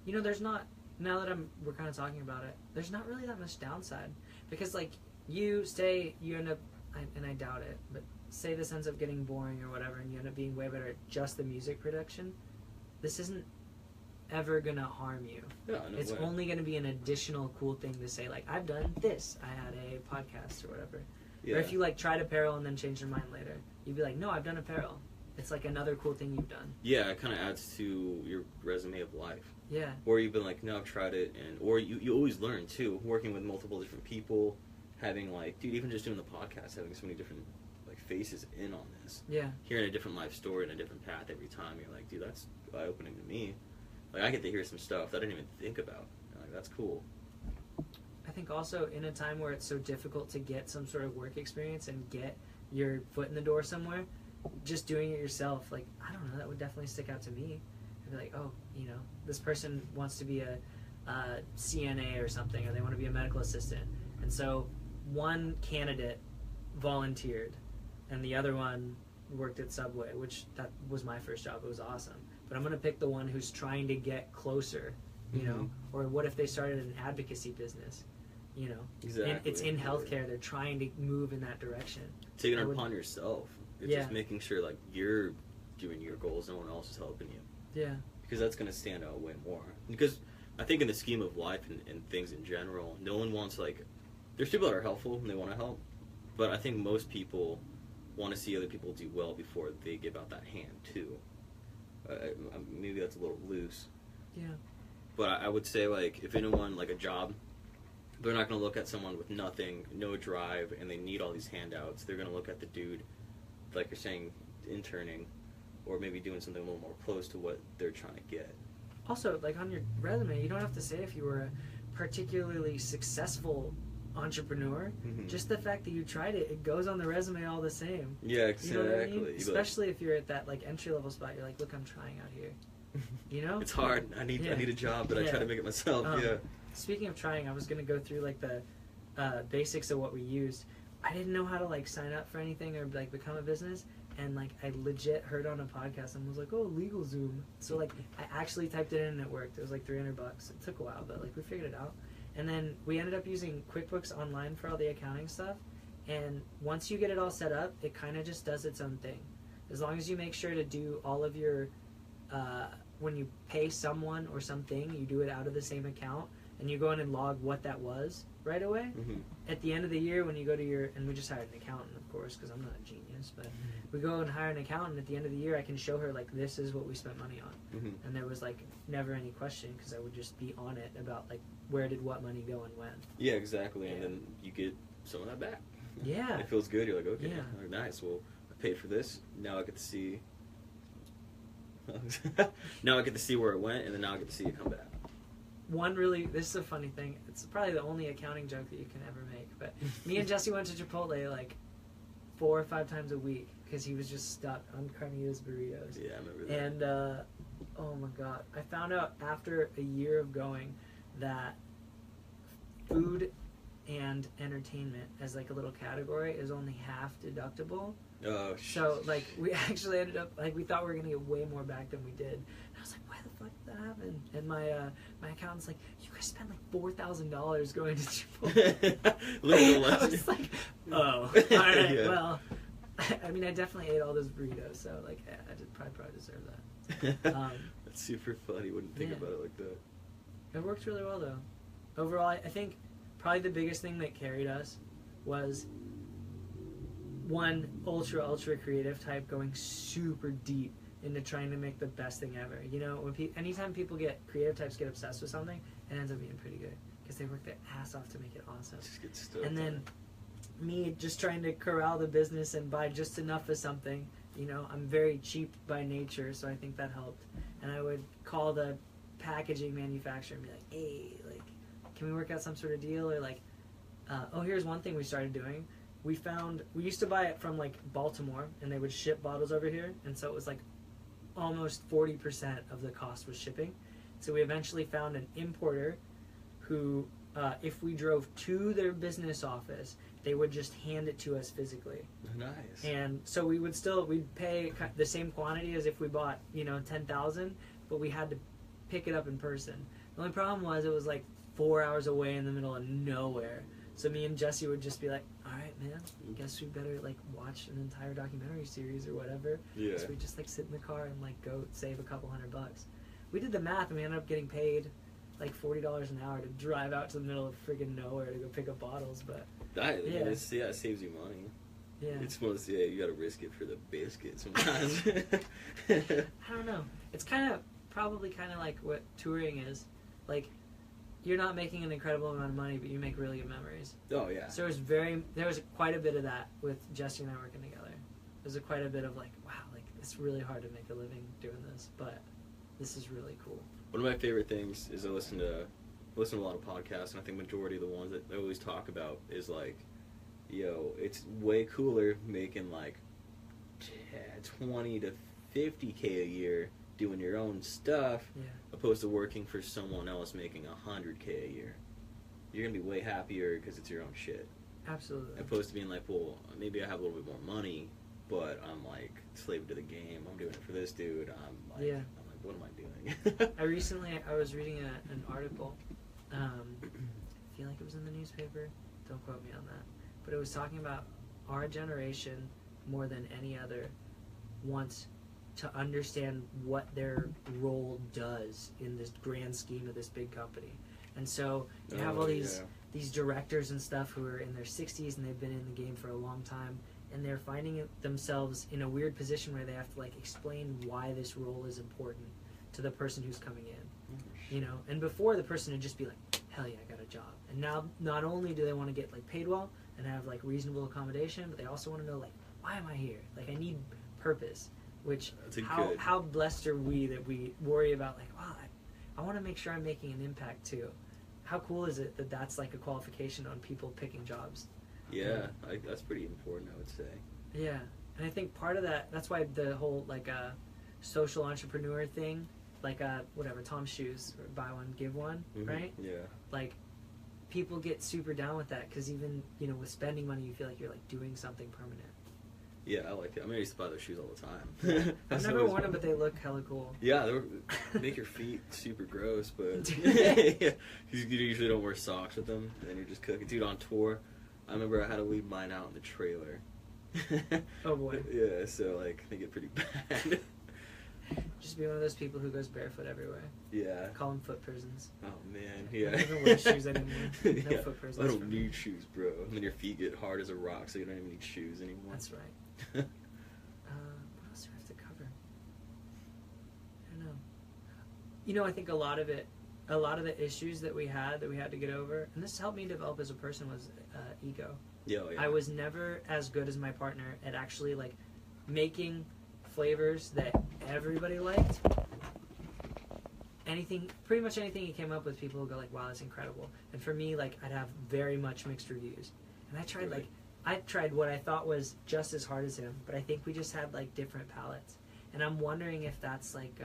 You know, there's not, now that we're kind of talking about it, there's not really that much downside, because like you end up, and I doubt it, but say this ends up getting boring or whatever, and you end up being way better at just the music production, this isn't ever gonna harm you. Yeah, no It's way. only gonna be an additional cool thing to say, like, I've done this, I had a podcast or whatever. Yeah. Or if you like tried apparel and then change your mind later, you'd be like, no, I've done apparel. It's like another cool thing you've done. Yeah, it kind of adds to your resume of life. Yeah. Or you've been like, no, I've tried it, or you always learn too, working with multiple different people, having like, dude, even just doing the podcast, having so many different like faces in on this. Yeah. Hearing a different life story and a different path every time, you're like, dude, that's eye-opening to me. Like, I get to hear some stuff that I didn't even think about. Like, that's cool. I think also in a time where it's so difficult to get some sort of work experience and get your foot in the door somewhere, just doing it yourself, like, I don't know, that would definitely stick out to me. I'd be like, oh, you know, this person wants to be a CNA or something, or they want to be a medical assistant. And so one candidate volunteered, and the other one worked at Subway, which that was my first job. It was awesome. But I'm going to pick the one who's trying to get closer, you know? Or what if they started an advocacy business, you know? Exactly. And it's in healthcare. They're trying to move in that direction. Taking it upon yourself. It's Yeah. just making sure, like, you're doing your goals, no one else is helping you. Yeah. Because that's going to stand out way more. Because I think in the scheme of life and things in general, no one wants, like, there's people that are helpful and they want to help, but I think most people want to see other people do well before they give out that hand too. Maybe that's a little loose. Yeah. But I would say, like, if anyone, like a job, they're not going to look at someone with nothing, no drive, and they need all these handouts. They're going to look at the dude, like you're saying, interning, or maybe doing something a little more close to what they're trying to get. Also, like on your resume, you don't have to say if you were a particularly successful entrepreneur. Mm-hmm. Just the fact that you tried it, it goes on the resume all the same. Yeah, exactly. You know what I mean? Especially if you're at that like entry level spot, you're like, look, I'm trying out here. You know? It's hard. I need a job, but I try to make it myself. Yeah. Speaking of trying, I was gonna go through like the basics of what we used. I didn't know how to like sign up for anything or like become a business, and like I legit heard on a podcast and was like, oh, LegalZoom. So like I actually typed it in and it worked. It was like $300. It took a while, but like we figured it out. And then we ended up using QuickBooks Online for all the accounting stuff. And once you get it all set up, it kind of just does its own thing. As long as you make sure to do all of your, when you pay someone or something, you do it out of the same account, and you go in and log what that was right away. Mm-hmm. At the end of the year, when you go to your, and we just hired an accountant, of course, because I'm not a genius, but we go and hire an accountant. At the end of the year, I can show her, like, this is what we spent money on. Mm-hmm. And there was, like, never any question, because I would just be on it about, like, where did what money go and when. Yeah, exactly. And Yeah. then you get some of that back. Yeah. It feels good. You're like, okay, Yeah. nice. Well, I paid for this. Now I get to see. Now I get to see where it went, and then now I get to see it come back. This is a funny thing. It's probably the only accounting joke that you can ever make. But me and Jesse went to Chipotle like 4 or 5 times a week because he was just stuck on Carnitas burritos. Yeah, I remember that. And oh my god, I found out after a year of going that food and entertainment as like a little category is only half deductible. Oh, So like we actually ended up like we thought we were gonna get way more back than we did. And I was like, why the fuck did that happen? And my accountant's like, you guys spent like $4,000 going to Chipotle. I was like, oh, all right, Yeah. well, I mean, I definitely ate all those burritos, so like I did probably deserve that. That's super funny. Wouldn't think Yeah. about it like that. It worked really well though. Overall, I think probably the biggest thing that carried us was one ultra creative type going super deep into trying to make the best thing ever. You know, when anytime people creative types get obsessed with something, it ends up being pretty good because they work their ass off to make it awesome. Just get stuck. And then me just trying to corral the business and buy just enough of something. You know, I'm very cheap by nature, so I think that helped. And I would call the packaging manufacturer and be like, hey, like, can we work out some sort of deal? Or like, oh, here's one thing we started doing. We used to buy it from like Baltimore, and they would ship bottles over here, and so it was like almost 40% of the cost was shipping. So we eventually found an importer who, if we drove to their business office, they would just hand it to us physically. Nice. And so we'd pay the same quantity as if we bought, 10,000, but we had to pick it up in person. The only problem was it was like 4 hours away in the middle of nowhere. So me and Jesse would just be like, all right, man, guess we better like watch an entire documentary series or whatever. Yeah. So we just like sit in the car and like go save a couple $100. We did the math and we ended up getting paid like $40 an hour to drive out to the middle of friggin' nowhere to go pick up bottles, but It saves you money. yeah. It's one of those, you gotta risk it for the biscuit sometimes. I don't know. It's probably kind of like what touring is. Like, you're not making an incredible amount of money, but you make really good memories. Oh, yeah. So there was quite a bit of that with Jesse and I working together. There's quite a bit of like, wow, like it's really hard to make a living doing this, but this is really cool. One of my favorite things is I listen to a lot of podcasts, and I think majority of the ones that they always talk about is like, it's way cooler making like 20 to 50K a year doing your own stuff, opposed to working for someone else making 100K a year. You're gonna be way happier because it's your own shit. Absolutely. Opposed to being like, well, maybe I have a little bit more money, but I'm like slave to the game. I'm doing it for this dude. I'm like, what am I doing? I was reading an article. I feel like it was in the newspaper. Don't quote me on that. But it was talking about our generation more than any other wants to understand what their role does in this grand scheme of this big company. And so you have all these directors and stuff who are in their 60s and they've been in the game for a long time, and they're finding themselves in a weird position where they have to like explain why this role is important to the person who's coming in, you know. And before, the person would just be like, hell yeah, I got a job. And now not only do they want to get like paid well and have like reasonable accommodation, but they also want to know like, why am I here? Like, I need purpose. Which how blessed are we that we worry about like, wow, I want to make sure I'm making an impact too. How cool is it that that's like a qualification on people picking jobs? Yeah, that's pretty important, I would say. Yeah, and I think part of that's why the whole like social entrepreneur thing, like whatever, Tom's Shoes, or buy one, give one, right? Yeah. Like, people get super down with that because even, you know, with spending money, you feel like you're like doing something permanent. Yeah, I like it. I mean, I used to buy those shoes all the time. I've never worn them, but they look hella cool. Yeah, they make your feet super gross, but yeah, you usually don't wear socks with them, and you're just cooking. Dude, on tour, I remember I had to leave mine out in the trailer. Oh boy. Yeah, so like they get pretty bad. Just be one of those people who goes barefoot everywhere. Yeah. Call them foot prisons. Oh man, yeah. I don't even wear shoes anymore. No Yeah. foot prisons. I don't need shoes, bro. And then your feet get hard as a rock, so you don't even need shoes anymore. That's right. What else do I have to cover? I don't know. You know, I think a lot of the issues that we had to get over, and this helped me develop as a person, was ego. Yeah, yeah. I was never as good as my partner at actually like making flavors that everybody liked. Pretty much anything he came up with, people would go like, wow, that's incredible. And for me, like, I'd have very much mixed reviews. And I tried what I thought was just as hard as him, but I think we just had like different palettes. And I'm wondering if that's like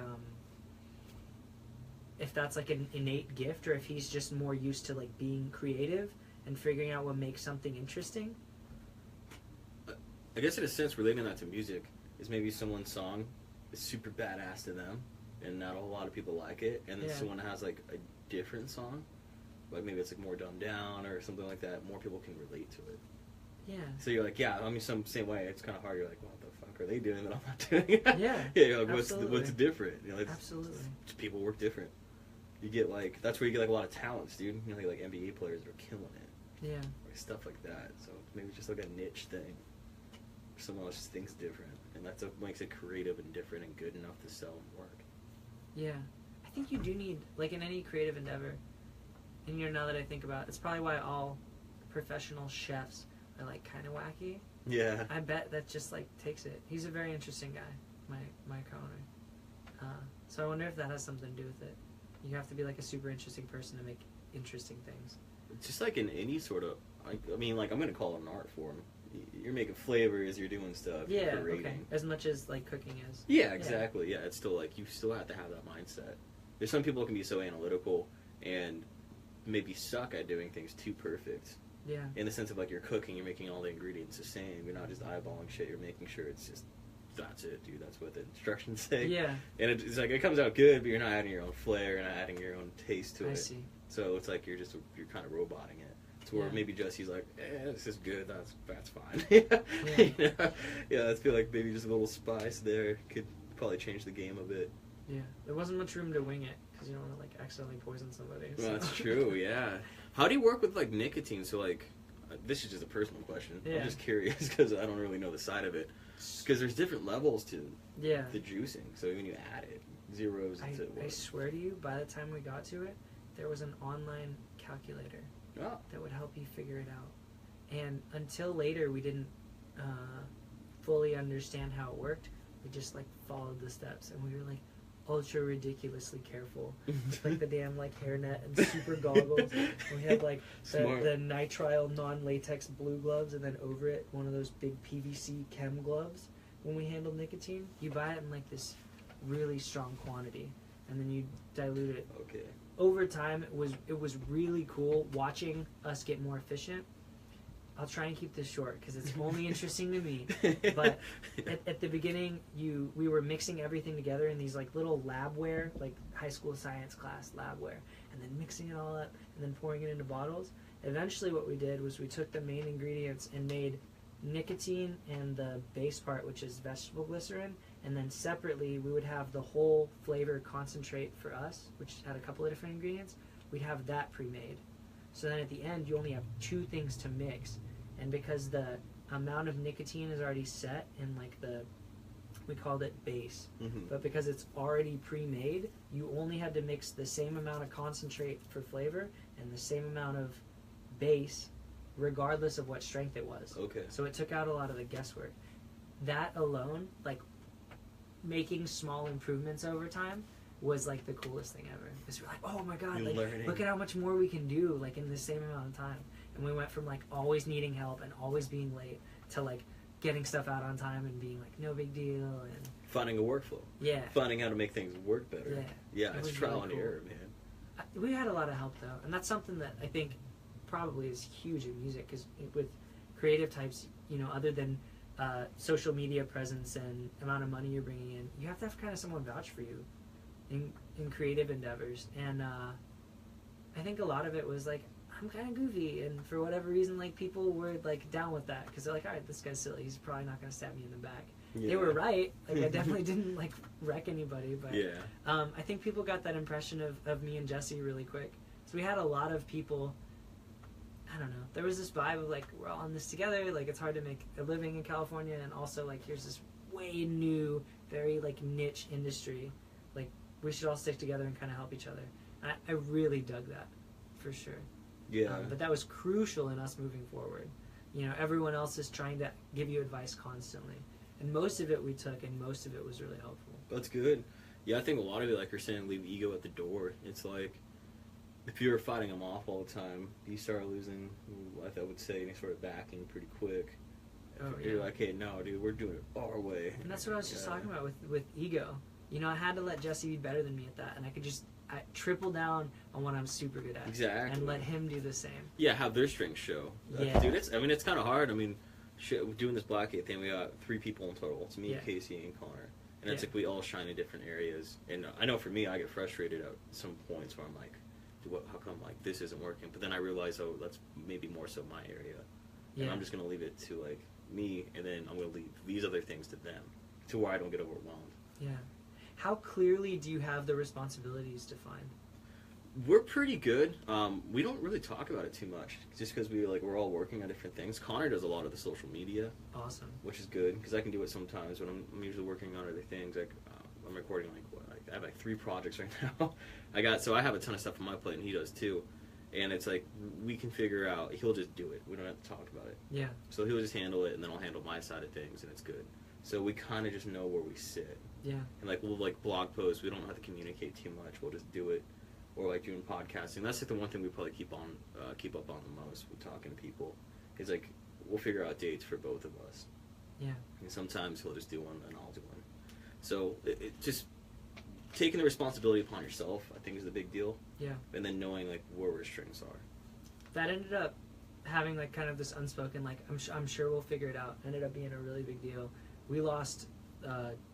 an innate gift, or if he's just more used to like being creative and figuring out what makes something interesting. I guess in a sense, relating that to music is maybe someone's song is super badass to them, and not a whole lot of people like it, and then someone has like a different song, like maybe it's like more dumbed down or something like that, more people can relate to it. Yeah. So you're like, yeah, I mean, same way, it's kind of hard. You're like, what the fuck are they doing that I'm not doing? Yeah. Yeah, you're like, absolutely. what's different? You know, Absolutely. People work different. You get like, that's where you get like a lot of talents, dude. You know, like NBA players are killing it. Yeah. Or stuff like that. So maybe it's just like a niche thing. Someone else just thinks different, and that's what makes it creative and different and good enough to sell and work. Yeah. I think you do need, like in any creative endeavor, and you know, now that I think about it, it's probably why all professional chefs are like kind of wacky. Yeah. I bet that just like takes it. He's a very interesting guy, my co-owner. So I wonder if that has something to do with it. You have to be like a super interesting person to make interesting things. Just like in any sort of, I mean, like I'm going to call it an art form. You're making flavors, you're doing stuff, Yeah, you're creating. okay. As much as like cooking is. Yeah, exactly. Yeah, it's still like you still have to have that mindset. There's some people who can be so analytical and maybe suck at doing things too perfect. Yeah. In the sense of like you're cooking, you're making all the ingredients the same. You're not just eyeballing shit. You're making sure it's just that's it, dude. That's what the instructions say. Yeah. And it's like it comes out good, but you're not adding your own flair. You're not adding your own taste to it. I see. So it's like you're kind of roboting it. To where maybe Jesse's like, this is good. That's fine. You know? Yeah, I feel like maybe just a little spice there could probably change the game a bit. Yeah. There wasn't much room to wing it because you don't want to like accidentally poison somebody. So. Well, that's true. Yeah. How do you work with like nicotine? So like, this is just a personal question. Yeah. I'm just curious because I don't really know the side of it. Because there's different levels to the juicing. So when you add it, zeros to what? I swear to you, by the time we got to it, there was an online calculator that would help you figure it out. And until later, we didn't fully understand how it worked. We just like followed the steps, and we were like ultra ridiculously careful, like the damn like hairnet and super goggles. We had like the nitrile non-latex blue gloves, and then over it one of those big PVC chem gloves. When we handled nicotine, you buy it in like this really strong quantity, and then you dilute it. Okay. Over time, it was really cool watching us get more efficient. I'll try and keep this short because it's only interesting to me. But at the beginning, we were mixing everything together in these like little labware, like high school science class labware, and then mixing it all up and then pouring it into bottles. Eventually, what we did was we took the main ingredients and made nicotine and the base part, which is vegetable glycerin, and then separately we would have the whole flavor concentrate for us, which had a couple of different ingredients. We'd have that pre-made. So then at the end, you only have two things to mix. And because the amount of nicotine is already set in like we called it base. Mm-hmm. But because it's already pre-made, you only had to mix the same amount of concentrate for flavor and the same amount of base, regardless of what strength it was. Okay. So it took out a lot of the guesswork. That alone, like making small improvements over time, was like the coolest thing ever. Because we're like, oh my god, like look at how much more we can do like in the same amount of time. And we went from like always needing help and always being late to like getting stuff out on time and being like no big deal and finding a workflow. Yeah. Finding how to make things work better. Yeah, it's trial and error, man. We had a lot of help though, and that's something that I think probably is huge in music, because with creative types, you know, other than social media presence and amount of money you're bringing in, you have to have kind of someone vouch for you in creative endeavors. And I think a lot of it was like, I'm kind of goofy, and for whatever reason, like people were like down with that, because they're like, all right, this guy's silly, he's probably not going to stab me in the back. Yeah. They were right. Like I definitely didn't like wreck anybody, but I think people got that impression of me and Jesse really quick. So we had a lot of people. I don't know. There was this vibe of like, we're all in this together. Like it's hard to make a living in California, and also like here's this way new, very like niche industry. Like we should all stick together and kind of help each other. I really dug that, for sure. Yeah. But that was crucial in us moving forward. You know, everyone else is trying to give you advice constantly. And most of it we took, and most of it was really helpful. That's good. Yeah, I think a lot of it, like you're saying, leave ego at the door. It's like, if you're fighting them off all the time, you start losing, I would say, any sort of backing pretty quick. You're like, hey, no, dude, we're doing it our way. And that's what I was just talking about with ego. You know, I had to let Jesse be better than me at that, and I could just triple down on what I'm super good at. Exactly. And let him do the same. Yeah, have their strengths show. Yeah. Dude, it's kind of hard. I mean, doing this Blackgate thing, we got 3 people in total. It's me, Casey, and Connor. And it's like we all shine in different areas. And I know for me, I get frustrated at some points where I'm like, how come like this isn't working? But then I realize, oh, that's maybe more so my area. And I'm just going to leave it to like me, and then I'm going to leave these other things to them, to where I don't get overwhelmed. Yeah. How clearly do you have the responsibilities defined? We're pretty good. We don't really talk about it too much, just because we're all working on different things. Connor does a lot of the social media. Awesome. Which is good, because I can do it sometimes, but I'm usually working on other things. Like I'm recording I have 3 projects right now. So I have a ton of stuff on my plate, and he does too. And it's like we can figure out. He'll just do it. We don't have to talk about it. Yeah. So he'll just handle it, and then I'll handle my side of things, and it's good. So we kind of just know where we sit. Yeah. And we'll blog posts. We don't have to communicate too much. We'll just do it. Or doing podcasting. That's the one thing we probably keep up on the most with talking to people. Is we'll figure out dates for both of us. Yeah. And sometimes he'll just do one and I'll do one. So it just taking the responsibility upon yourself, I think, is the big deal. Yeah. And then knowing where our strengths are. That ended up having kind of this unspoken I'm sure we'll figure it out. Ended up being a really big deal. We lost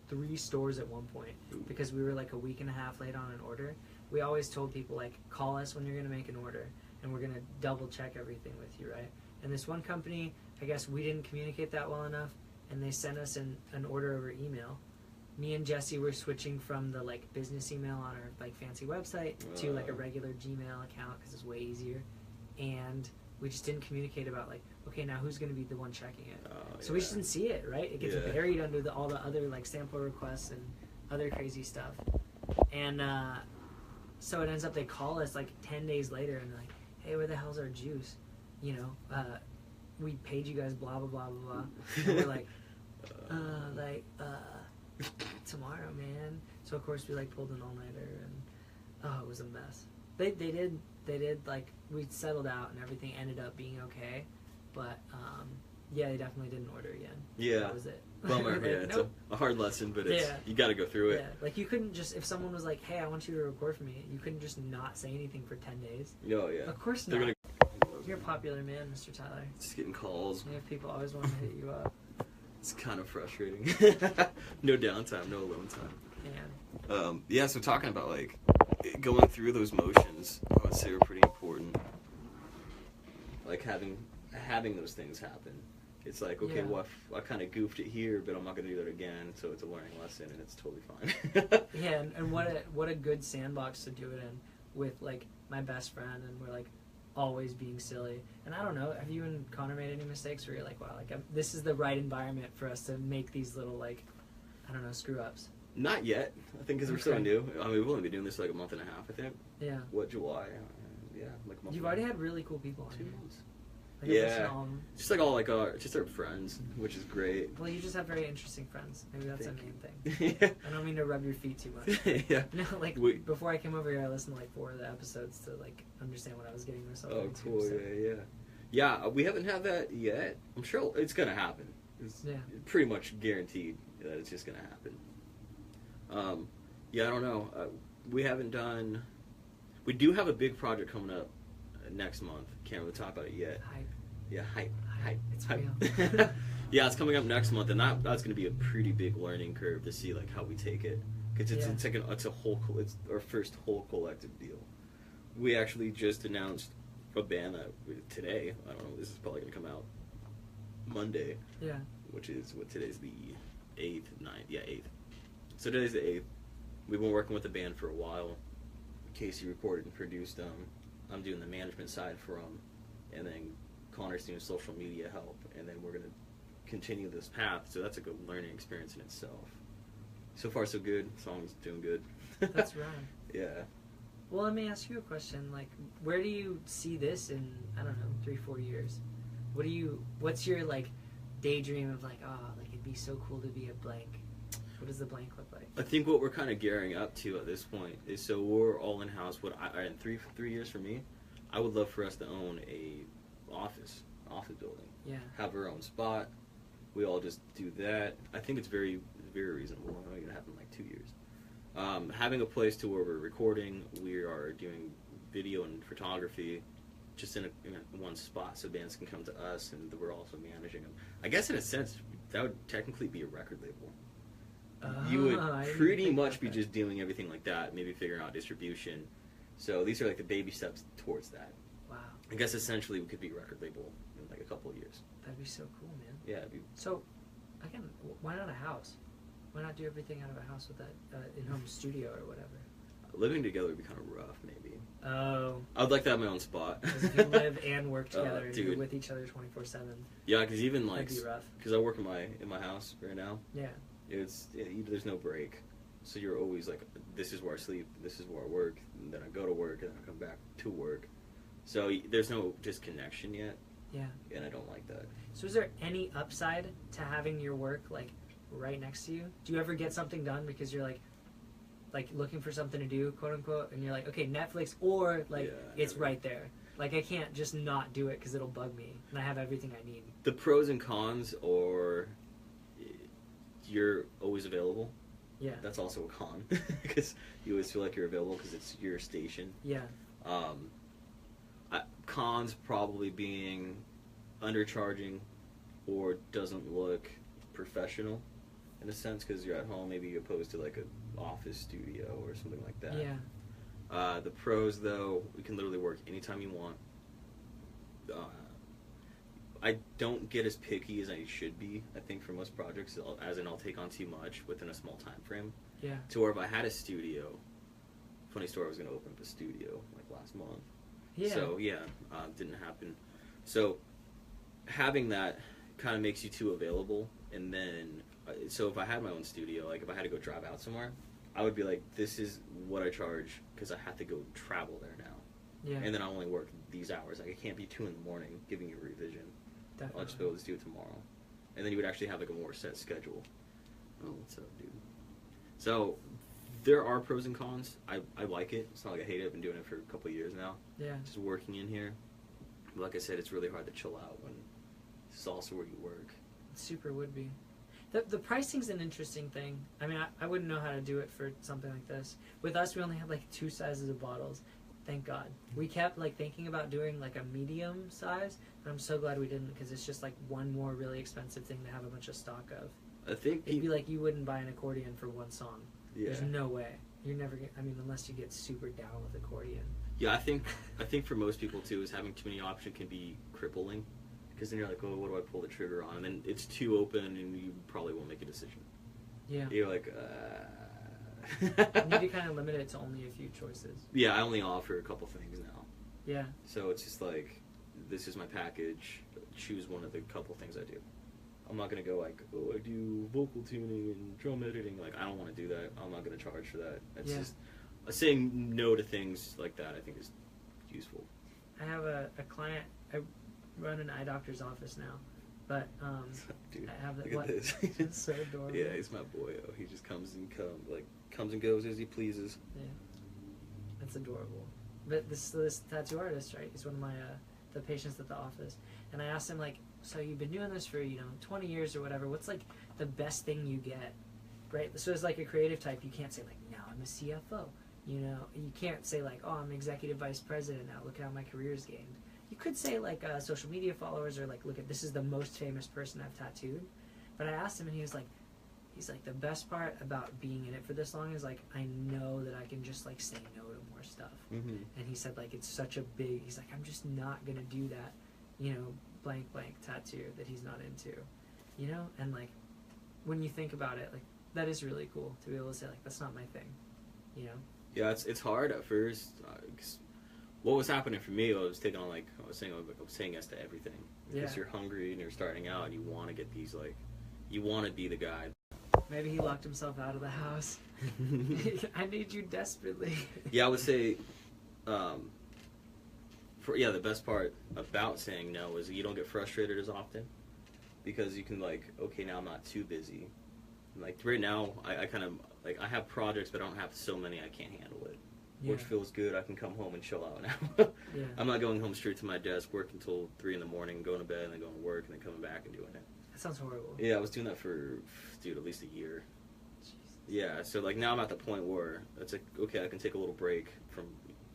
3 stores at one point because we were a week and a half late on an order. We always told people call us when you're going to make an order, and we're going to double check everything with you, right? And this one company, I guess we didn't communicate that well enough, and they sent us an order over email. Me and Jesse were switching from the business email on our fancy website to a regular Gmail account because it's way easier, and we just didn't communicate about okay, now who's going to be the one checking it? So we just didn't see it, right? It gets buried under all the other sample requests and other crazy stuff, and so it ends up they call us 10 days later and they're like, hey, where the hell's our juice? You know, we paid you guys blah blah blah blah blah. And we're tomorrow, man. So of course we pulled an all-nighter, and it was a mess. They did we settled out and everything ended up being okay, but they definitely didn't order again. Yeah, that was it. Bummer. Yeah, it's a hard lesson, but you got to go through it. Yeah, you couldn't just, if someone was like, hey, I want you to record for me, you couldn't just not say anything for 10 days. Oh yeah, of course not. You're a popular man, Mr. Tyler. Just getting calls. You have people always want to hit you up. It's kind of frustrating. No downtime, no alone time. Man. So talking about going through those motions, I would say are pretty important. Having those things happen. It's okay, well, I kind of goofed it here, but I'm not going to do that again, so it's a learning lesson, and it's totally fine. Yeah, and what a good sandbox to do it in with, my best friend, and we're always being silly. And I don't know, have you and Connor made any mistakes where you're like, wow, like this is the right environment for us to make these little, like, I don't know, screw ups? Not yet. I think because we're so new. I mean, we've only been doing this for like a month and a half, I think. Yeah. What, July? Yeah, like a month. You've already had really cool people on 2 here. months. Like, Yeah. Just like all like just our friends, which is great. Well, you just have very interesting friends. Maybe that's the Thank main thing. Yeah. I don't mean to rub your feet too much. Yeah. No, like before I came over here, I listened to like 4 of the episodes to like understand what I was getting myself Oh, into. cool. So. Yeah, we haven't had that yet. I'm sure it's gonna happen. It's pretty much guaranteed that it's just gonna happen. Yeah, I don't know. We haven't done. We do have a big project coming up next month. Can't really talk about it yet. Hype. Yeah, hype. It's hype. real. Yeah, it's coming up next month, and that's going to be a pretty big learning curve to see like how we take it, because it's our first whole collective deal. We actually just announced a band that today. I don't know. This is probably going to come out Monday. Yeah. Which is what today's the 8th, 9th. Yeah, 8th. So today's the 8th. We've been working with the band for a while. Casey recorded and produced them. I'm doing the management side for them, and then Connor's doing social media help, and then we're going to continue this path. So that's a good learning experience in itself. So far, so good. Song's doing good. That's right. Yeah. Well, let me ask you a question. Like, where do you see this in, I don't know, 3-4 years? What's your, like, daydream of, like, like, it'd be so cool to be a blank? What does the blank look like? I think what we're kind of gearing up to at this point is, so we're all in-house. In 3 years for me, I would love for us to own a office building. Yeah. Have our own spot. We all just do that. I think it's very, very reasonable. It's only going to happen in like 2 years. Having a place to where we're recording, we are doing video and photography just in one spot, so bands can come to us, and we're also managing them. I guess in a sense, that would technically be a record label. You would pretty much be just doing everything like that, maybe figuring out distribution. So these are like the baby steps towards that. Wow. I guess essentially we could be a record label in like a couple of years. That'd be so cool, man. Yeah. So, again, why not a house? Why not do everything out of a house with that in-home studio or whatever? Living together would be kind of rough, maybe. Oh. I would like to have my own spot. Because if you live and work together and dude. you're with each other 24/7. Yeah, because even like, that'd be rough. because I work in my house right now. Yeah. There's no break, so you're always like, this is where I sleep, this is where I work, and then I go to work, and then I come back to work. So there's no disconnection yet. Yeah. And I don't like that. So is there any upside to having your work like right next to you? Do you ever get something done because you're like looking for something to do, quote unquote, and you're like, okay, Netflix, or like it's never. right there. Like I can't just not do it because it'll bug me, and I have everything I need. The pros and cons are you're always available. Yeah. That's also a con, because you always feel like you're available because it's your station. Yeah. Cons probably being undercharging or doesn't look professional in a sense because you're at home, maybe opposed to like an office studio or something like that. Yeah. The pros, though, we can literally work anytime you want. I don't get as picky as I should be, I think, for most projects, as in I'll take on too much within a small time frame. Yeah. To where if I had a studio, funny story, I was going to open up a studio like last month. Yeah. So, didn't happen. So, having that kind of makes you too available, and then, so if I had my own studio, like if I had to go drive out somewhere, I would be like, this is what I charge because I have to go travel there now. Yeah. And then I only work these hours. Like, I can't be 2 in the morning giving you a revision. Definitely. I'll just be able to do it tomorrow. And then you would actually have like a more set schedule. Oh, what's up, dude? So, there are pros and cons. I like it. It's not like I hate it. I've been doing it for a couple of years now. Yeah. Just working in here. But like I said, it's really hard to chill out when this is also where you work. It super would be. The pricing's an interesting thing. I mean, I wouldn't know how to do it for something like this. With us, we only had like 2 sizes of bottles. Thank God. We kept like thinking about doing like a medium size, but I'm so glad we didn't because it's just like one more really expensive thing to have a bunch of stock of. I think It'd be like you wouldn't buy an accordion for one song. Yeah. There's no way. You're never I mean, unless you get super down with accordion. Yeah, I think for most people too, is having too many options can be crippling, because then you're like, oh, what do I pull the trigger on? And then it's too open, and you probably won't make a decision. Yeah. You're like, You need to kind of limit it to only a few choices. Yeah, I only offer a couple things now. Yeah. So it's just like, this is my package. Choose one of the couple things I do. I'm not gonna go like, oh, I do vocal tuning and drum editing. Like, I don't want to do that. I'm not gonna charge for that. It's just saying no to things like that. I think is useful. I have a client. I run an eye doctor's office now, but Dude, I have that. look at this. It's so adorable. Yeah, he's my boy. He just comes and goes as he pleases. Yeah, that's adorable. But this tattoo artist, right? He's one of my the patients at the office, and I asked him like, so you've been doing this for 20 years or whatever. What's like the best thing you get, right? So as like a creative type, you can't say like, now I'm a CFO. You can't say like, oh, I'm executive vice president now. Look at how my career's gained. You could say like social media followers, or like, look at, this is the most famous person I've tattooed. But I asked him, and he's like, the best part about being in it for this long is like, I know that I can just like say no to more stuff. Mm-hmm. And he said like, it's such a big, he's like, I'm just not gonna do that, blank tattoo that he's not into, and like, when you think about it, like, that is really cool to be able to say like, that's not my thing, Yeah, it's hard at first. 'Cause what was happening for me, I was saying yes to everything. Because you're hungry and you're starting out and you want to get these, like, you want to be the guy. Maybe he locked himself out of the house. I need you desperately. Yeah, I would say, the best part about saying no is you don't get frustrated as often, because you can like, okay, now I'm not too busy. Like right now, I kind of like, I have projects, but I don't have so many I can't handle it, which feels good. I can come home and chill out now. I'm not going home straight to my desk, work until 3 in the morning, going to bed, and then going to work, and then coming back and doing it. That sounds horrible. Yeah, I was doing that for, at least a year. Jesus. Yeah, so like now I'm at the point where it's like, okay, I can take a little break from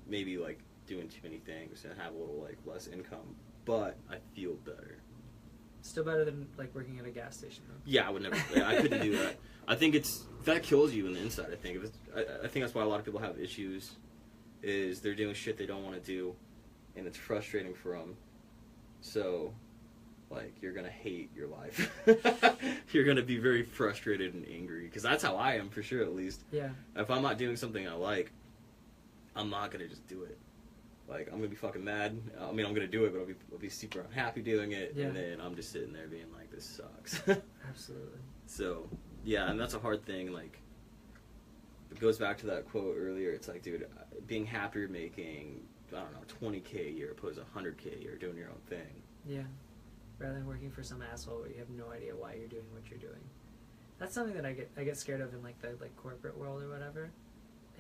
maybe like doing too many things and have a little like less income, but I feel better. Still better than like working at a gas station, though. Yeah, I would never. I couldn't do that. I think that kills you in the inside. I think I think that's why a lot of people have issues, is they're doing shit they don't want to do, and it's frustrating for them. So, like, you're gonna hate your life. You're gonna be very frustrated and angry, because that's how I am, for sure, at least. Yeah. If I'm not doing something I like, I'm not gonna just do it. Like, I'm gonna be fucking mad. I mean, I'm gonna do it, but I'll be super unhappy doing it, and then I'm just sitting there being like, this sucks. Absolutely. So, yeah, and that's a hard thing. Like, it goes back to that quote earlier. It's like, dude, being happier making, I don't know, $20K a year opposed to $100K a year doing your own thing. Yeah. Rather than working for some asshole where you have no idea why you're doing what you're doing. That's something that I get scared of in like the corporate world or whatever.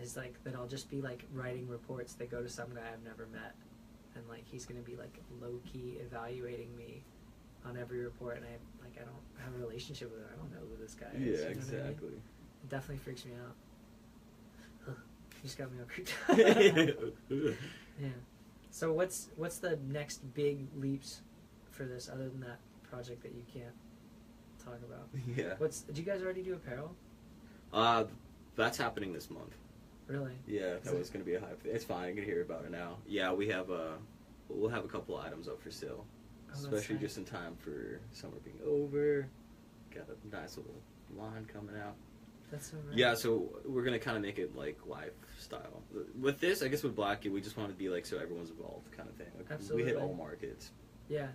Is like that I'll just be like writing reports that go to some guy I've never met, and like he's gonna be like low key evaluating me on every report, and I don't have a relationship with him. I don't know who this guy is. Yeah, you know exactly. what I mean? It definitely freaks me out. You just got me all creeped out. Yeah. So what's the next big leaps for this, other than that project that you can't talk about? Yeah. Do you guys already do apparel? That's happening this month. Really? Yeah, that was going to be a hype. It's fine. You can hear about it now. Yeah, we'll have a couple items up for sale, especially just in time for summer being over. Got a nice little line coming out. That's so nice. Yeah, so we're going to kind of make it like lifestyle. With this, I guess with Black, we just want to be like so everyone's involved kind of thing. Like, absolutely. We hit all markets. Yeah.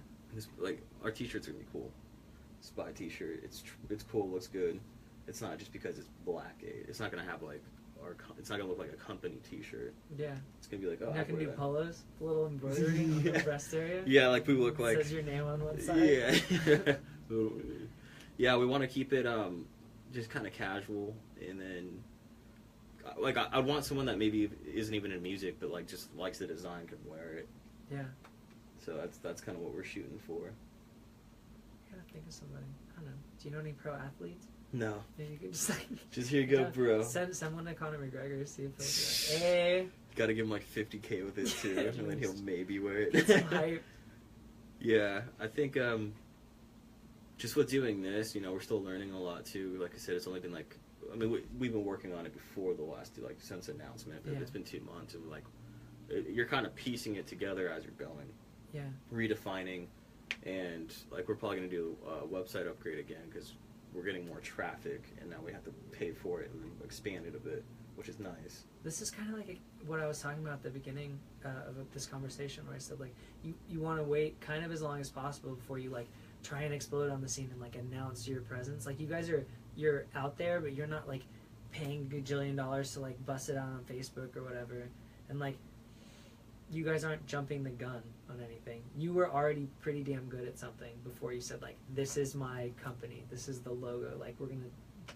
Like, our t-shirts are going to be cool. Spy t-shirt. It's cool, looks good. It's not just because it's Black. It's not going to have like it's not gonna look like a company T-shirt. Yeah. It's gonna be like, oh, you're not gonna do polos, a little embroidery on the breast area. Yeah, like people look like. It says your name on one side. Yeah. Yeah, we want to keep it just kind of casual, and then like I want someone that maybe isn't even in music, but like just likes the design, can wear it. Yeah. So that's kind of what we're shooting for. I gotta think of somebody. I don't know. Do you know any pro athletes? No. Maybe you could just like. Just here you go, bro. Send one to Conor McGregor, see if he'll be like, hey. Got to give him like $50K with it too, and then he'll maybe wear it. Get some hype. Yeah, I think just with doing this, we're still learning a lot too. Like I said, it's only been like, I mean, we've been working on it before the last since announcement, but it's been 2 months, and like you're kind of piecing it together as you're going. Yeah. Redefining, and like we're probably gonna do a website upgrade again because we're getting more traffic, and now we have to pay for it and expand it a bit. which is nice. This is kind of like what I was talking about at the beginning of this conversation, where I said like you want to wait kind of as long as possible before you like try and explode on the scene and like announce your presence. Like you guys you're out there, but you're not like paying a gajillion dollars to like bust it out on Facebook or whatever, and like you guys aren't jumping the gun on anything. You were already pretty damn good at something before you said like, this is my company, this is the logo, like we're gonna,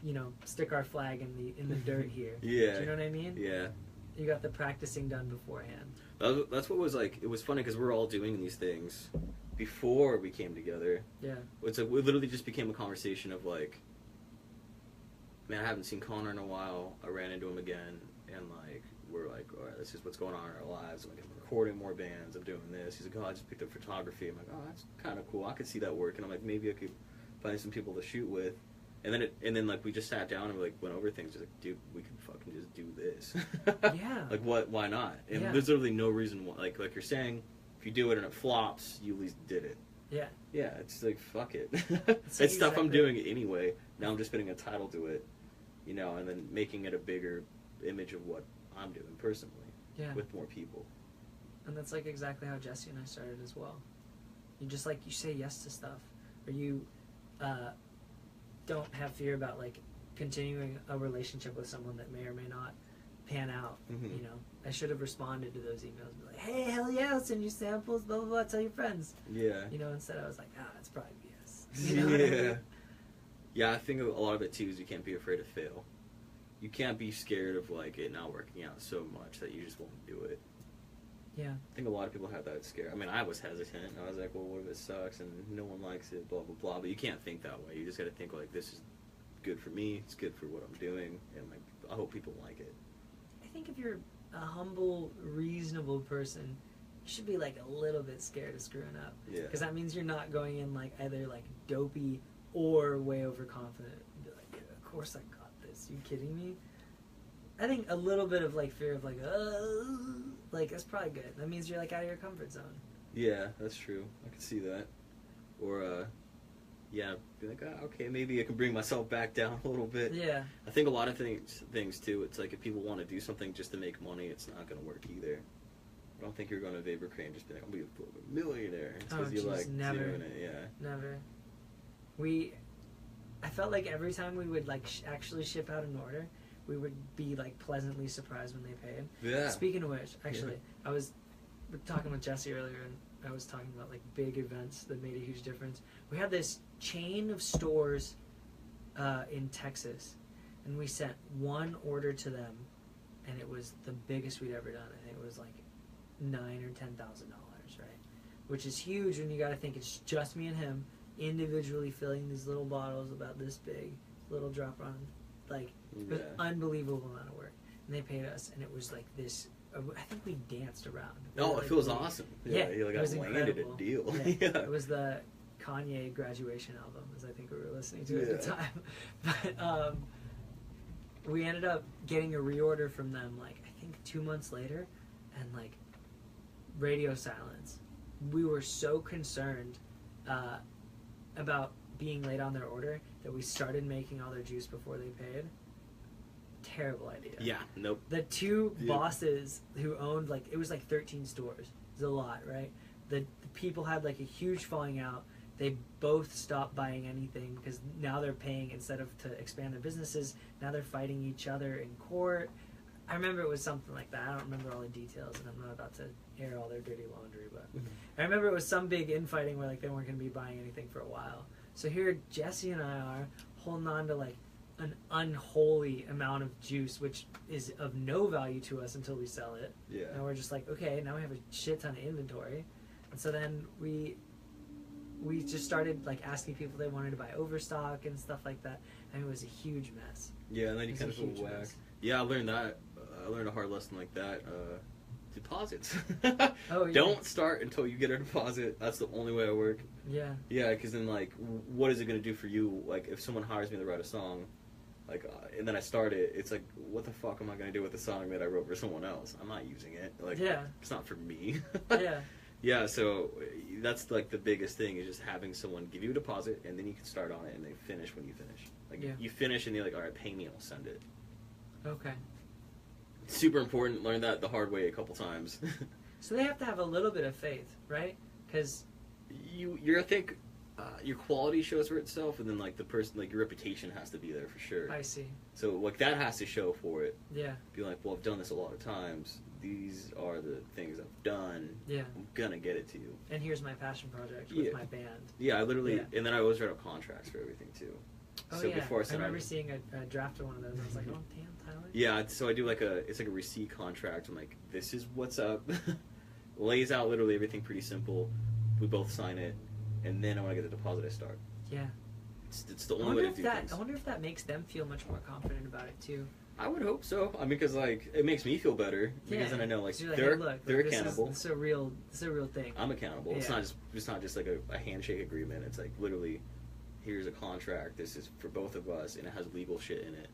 you know, stick our flag in the dirt here. Yeah. Do you know what I mean? Yeah. You got the practicing done beforehand. That's what was like. It was funny because we're all doing these things before we came together. Yeah. It's like, it literally just became a conversation of like, man, I haven't seen Connor in a while. I ran into him again, and like we're like, all right, this is what's going on in our lives. I'm like, I'm recording more bands. I'm doing this. He's like, oh, I just picked up photography. I'm like, oh, that's kind of cool. I could see that work. And I'm like, maybe I could find some people to shoot with. And then like we just sat down and we like went over things. Just like, dude, we could fucking just do this. Yeah. Like what? Why not? And Yeah. there's literally no reason why. Like you're saying, if you do it and it flops, you at least did it. Yeah. Yeah. It's like fuck it. It's It's stuff I'm exactly- doing anyway. Now I'm just putting a title to it, you know, and then making it a bigger image of what I'm doing personally Yeah. with more people. And that's like exactly how Jesse and I started as well. You just like, you say yes to stuff, or you don't have fear about like continuing a relationship with someone that may or may not pan out. Mhm. You know, I should have responded to those emails and be like, hey, hell yeah, I'll send you samples, blah blah blah, tell your friends. Yeah. You know, instead I was like, that's probably BS. You know what I Yeah. mean? Yeah, I think a lot of it too is you can't be afraid to fail. You can't be scared of like it not working out so much that you just won't do it. Yeah. I think a lot of people have that scare. I mean, I was hesitant. I was like, well, what if it sucks and no one likes it, blah, blah, blah. But you can't think that way. You just got to think like, this is good for me. It's good for what I'm doing. And like, I hope people like it. I think if you're a humble, reasonable person, you should be like a little bit scared of screwing up. Yeah. Because that means you're not going in like either like dopey or way overconfident. Be like, yeah, of course I got this. You kidding me? I think a little bit of like fear of like that's probably good. That means you're like out of your comfort zone. Yeah, that's true. I could see that. Or, yeah, be like, okay, maybe I can bring myself back down a little bit. Yeah. I think a lot of things too, it's like if people want to do something just to make money, it's not going to work either. I don't think you're going to Vapor Crane and just be like, I'm going to be a millionaire. It's because you geez, like never. doing it, yeah. Never. I felt like every time we would like actually ship out an order, we would be like pleasantly surprised when they paid. Yeah. Speaking of which, actually, I was talking with Jesse earlier, and I was talking about like big events that made a huge difference. We had this chain of stores in Texas, and we sent one order to them, and it was the biggest we'd ever done. I think it was like $9,000 or $10,000, right? Which is huge when you got to think it's just me and him individually filling these little bottles about this big, little drop run, like it was unbelievable amount of work. And they paid us, and it was like this. I think we danced around. Oh, Like, it feels awesome. Yeah, you like it was landed incredible. a deal. Yeah. Yeah. It was the Kanye graduation album, as I think we were listening to at the Yeah. time. But we ended up getting a reorder from them, like I think 2 months later, and like radio silence. We were so concerned about being late on their order that we started making all their juice before they paid. Terrible idea. Yeah, nope. The two Yeah. bosses who owned like it was like 13 stores. It's a lot, right? The people had like a huge falling out. They both stopped buying anything because now they're paying instead of to expand their businesses. Now they're fighting each other in court. I remember it was something like that. I don't remember all the details, and I'm not about to air all their dirty laundry. But I remember it was some big infighting where like they weren't going to be buying anything for a while. So here Jesse and I are holding on to like an unholy amount of juice, which is of no value to us until we sell it. Yeah. And we're just like, okay, now we have a shit ton of inventory. And so then we just started like asking people if they wanted to buy overstock and stuff like that. And it was a huge mess. Yeah, and then you It was kind a of feel huge whack. mess. Yeah, I learned that. I learned a hard lesson like that. Deposits. Oh, yeah. Don't start until you get a deposit. That's the only way I work. Yeah. Yeah, because then, like, what is it going to do for you? Like, if someone hires me to write a song, like, and then I start it, it's like, what the fuck am I going to do with the song that I wrote for someone else? I'm not using it. Like, Yeah. it's not for me. Yeah. Yeah, so that's, like, the biggest thing is just having someone give you a deposit, and then you can start on it, and they finish when you finish. Like, Yeah. you finish, and they're like, all right, pay me, and I'll send it. Okay. super important. Learned that the hard way a couple times. So they have to have a little bit of faith, right? Because I think your quality shows for itself, and then like the person, like your reputation has to be there for sure. I see. So like that has to show for it. Yeah. Be like, well, I've done this a lot of times. These are the things I've done. Yeah. I'm gonna get it to you. And here's my passion project with Yeah. my band. Yeah, I literally, Yeah. and then I always write up contracts for everything too. Oh So yeah. before I I start, remember seeing a draft of one of those. I was like, oh damn, Tyler. yeah, so I do it's like a receipt contract. I'm like, this is what's up. Lays out literally everything pretty simple. We both sign it, and then when I get the deposit, I start. Yeah. It's the I only wonder way to if do that. things. I wonder if that makes them feel much more confident about it too. I would hope so. I mean, because like it makes me feel better because then I know like So you're they're hey, look, they're this accountable. This is a real. This is a real thing. I'm accountable. It's Yeah. not just like a handshake agreement. It's like literally, here's a contract. This is for both of us, and it has legal shit in it.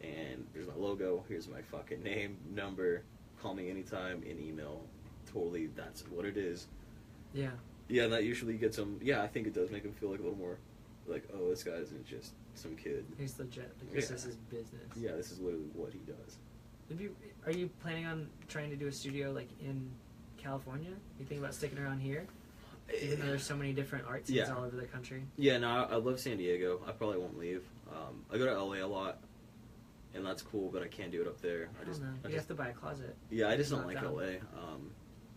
And there's my logo. Here's my fucking name, number. Call me anytime in email. Totally, that's what it is. Yeah. Yeah, and that usually gets them. Yeah, I think it does make them feel like a little more, like, oh, this guy isn't just some kid. He's legit. Like, this Yeah. is his business. Yeah, this is literally what he does. Are you planning on trying to do a studio like in California? You think about sticking around here? Even though there's so many different art scenes Yeah. all over the country. Yeah, no, I love San Diego. I probably won't leave. I go to LA a lot, and that's cool, but I can't do it up there. I don't know. You have to buy a closet. Yeah, I just It's don't not like down. LA.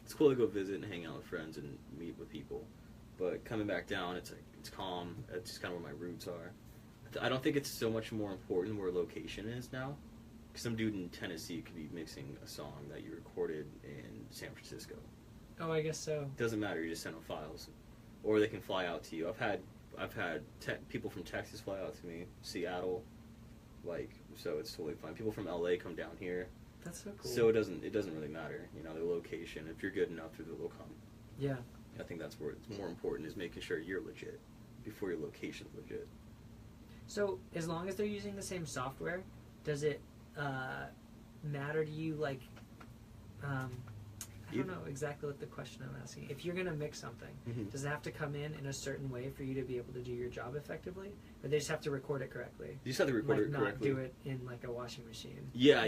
It's cool to go visit and hang out with friends and meet with people, but coming back down, it's calm. It's just kind of where my roots are. I don't think it's so much more important where location is now. Some dude in Tennessee could be mixing a song that you recorded in San Francisco. Oh, I guess so. Doesn't matter. You just send them files, or they can fly out to you. I've had people from Texas fly out to me, Seattle, so it's totally fine. People from LA come down here. That's so cool. So it doesn't really matter, the location. If you're good enough, they'll come. Yeah. I think that's where it's more important is making sure you're legit before your location's legit. So as long as they're using the same software, does it matter to you? Like, I don't know exactly what the question I'm asking. If you're gonna mix something, Mhm. does it have to come in a certain way for you to be able to do your job effectively, or they just have to record it correctly? You just have to record Like it not correctly. do it in like a washing machine. Yeah,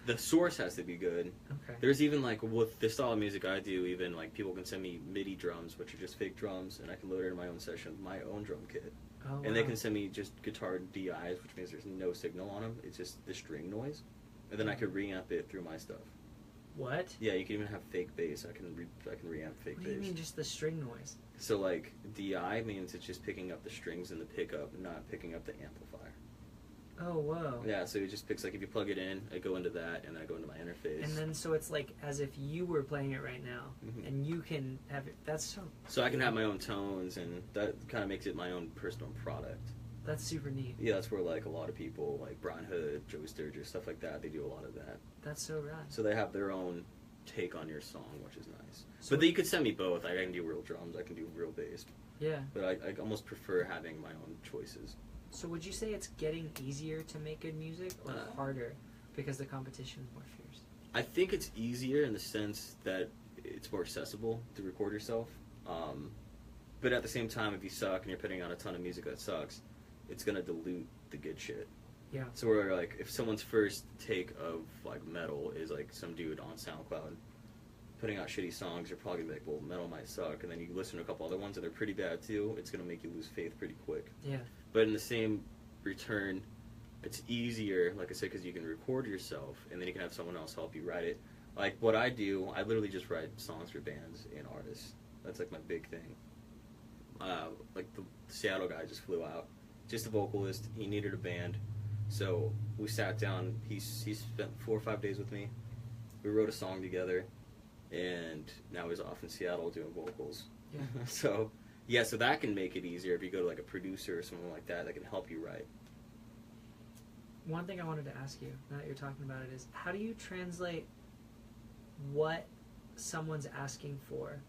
the source has to be good. Okay. There's even with the style of music I do, even people can send me MIDI drums, which are just fake drums, and I can load it in my own session with my own drum kit. Oh, And they wow. can send me just guitar DIs, which means there's no signal on them. It's just the string noise, and then I could reamp it through my stuff. What? Yeah, you can even have fake bass. I can reamp fake What do you bass. mean just the string noise? So DI means it's just picking up the strings in the pickup, not picking up the amplifier. Oh, whoa. Yeah, so it just picks if you plug it in, I go into that, and then I go into my interface. And then so it's like as if you were playing it right now, Mhm. and you can have it. That's so I can have my own tones, and that kind of makes it my own personal product. That's super neat. Yeah, that's where a lot of people like Brian Hood, Joey Sturgis, stuff like that. They do a lot of that. That's so rad. So they have their own take on your song, which is nice. So But then you could send me both. I can do real drums. I can do real bass. Yeah. But I almost prefer having my own choices. So would you say it's getting easier to make good music or harder because the competition is more fierce? I think it's easier in the sense that it's more accessible to record yourself. But at the same time, if you suck and you're putting out a ton of music that sucks, it's gonna dilute the good shit. Yeah. So we're if someone's first take of metal is some dude on SoundCloud putting out shitty songs, you're probably gonna be like, well, metal might suck, and then you listen to a couple other ones and they're pretty bad too. It's gonna make you lose faith pretty quick. Yeah. But in the same return, it's easier, like I said, because you can record yourself and then you can have someone else help you write it. Like what I do, I literally just write songs for bands and artists. That's my big thing. The Seattle guy just flew out, just a vocalist. He needed a band, so we sat down. He spent 4 or 5 days with me. We wrote a song together, and now he's off in Seattle doing vocals. Yeah. So that can make it easier if you go to a producer or someone like that can help you write. One thing I wanted to ask you, now that you're talking about it, is how do you translate what someone's asking for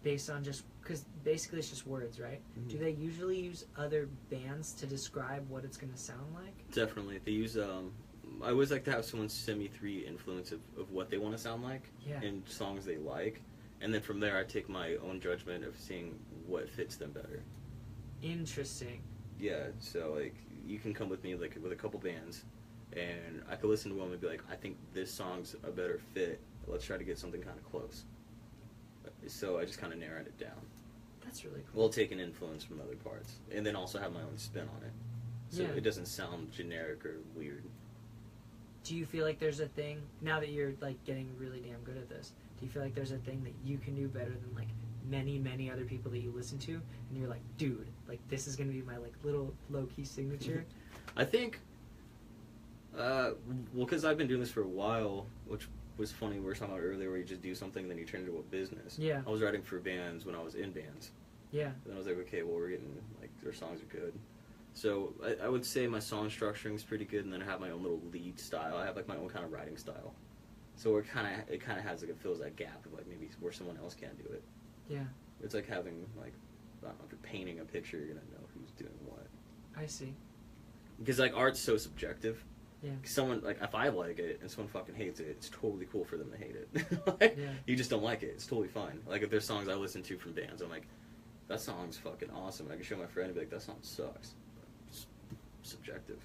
based on because basically it's just words, right? Mhm. Do they usually use other bands to describe what it's going to sound like? Definitely. They use, I always like to have someone send me 3 influence of what they want to sound like Yeah. and songs they like. And then from there I take my own judgment of seeing what fits them better. Interesting. Yeah, so you can come with me with a couple bands, and I could listen to one and be like, I think this song's a better fit. Let's try to get something kind of close. So I just kind of narrowed it down. That's really cool. Well, taking influence from other parts, and then also have my own spin on it, so Yeah. it doesn't sound generic or weird. Do you feel like there's a thing, now that you're like getting really damn good at this, do you feel like there's a thing that you can do better than like many other people that you listen to, and you're like, dude, like this is gonna be my like little low-key signature? I think, well, because I've been doing this for a while, which was funny, we were talking about earlier, where you just do something and then you turn it into a business. Yeah. I was writing for bands when I was in bands. Yeah. And then I was like, okay, well, we're getting, like, their songs are good. So I would say my song structuring is pretty good, and then I have my own little lead style. I have, like, my own kind of writing style. So it kind of has, like, it fills that gap of, like, maybe where someone else can't do it. Yeah. It's like having, like, I don't know, if you're painting a picture, you're going to know who's doing what. I see. Because, like, art's so subjective. Yeah. Someone, like, if I like it and someone fucking hates it, it's totally cool for them to hate it. Like, Yeah. you just don't like it. It's totally fine. Like, if there's songs I listen to from bands, I'm like, that song's fucking awesome. I can show my friend and be like, that song sucks. It's subjective.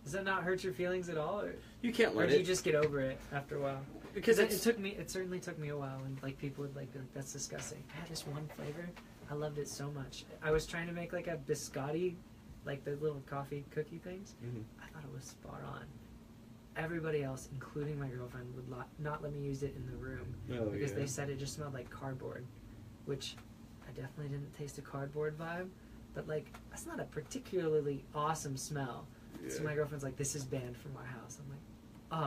Does that not hurt your feelings at all, or You can't do let you it. just get over it after a while? Because it certainly took me a while, and like people would like be like, that's disgusting. I had this one flavor, I loved it so much. I was trying to make like a biscotti, like the little coffee cookie things. Mhm. I thought it was spot on. Everybody else, including my girlfriend, would not let me use it in the room Oh, because yeah. they said it just smelled like cardboard, which I definitely didn't taste a cardboard vibe. But like, that's not a particularly awesome smell. So Yeah. my girlfriend's like, "This is banned from our house." I'm like,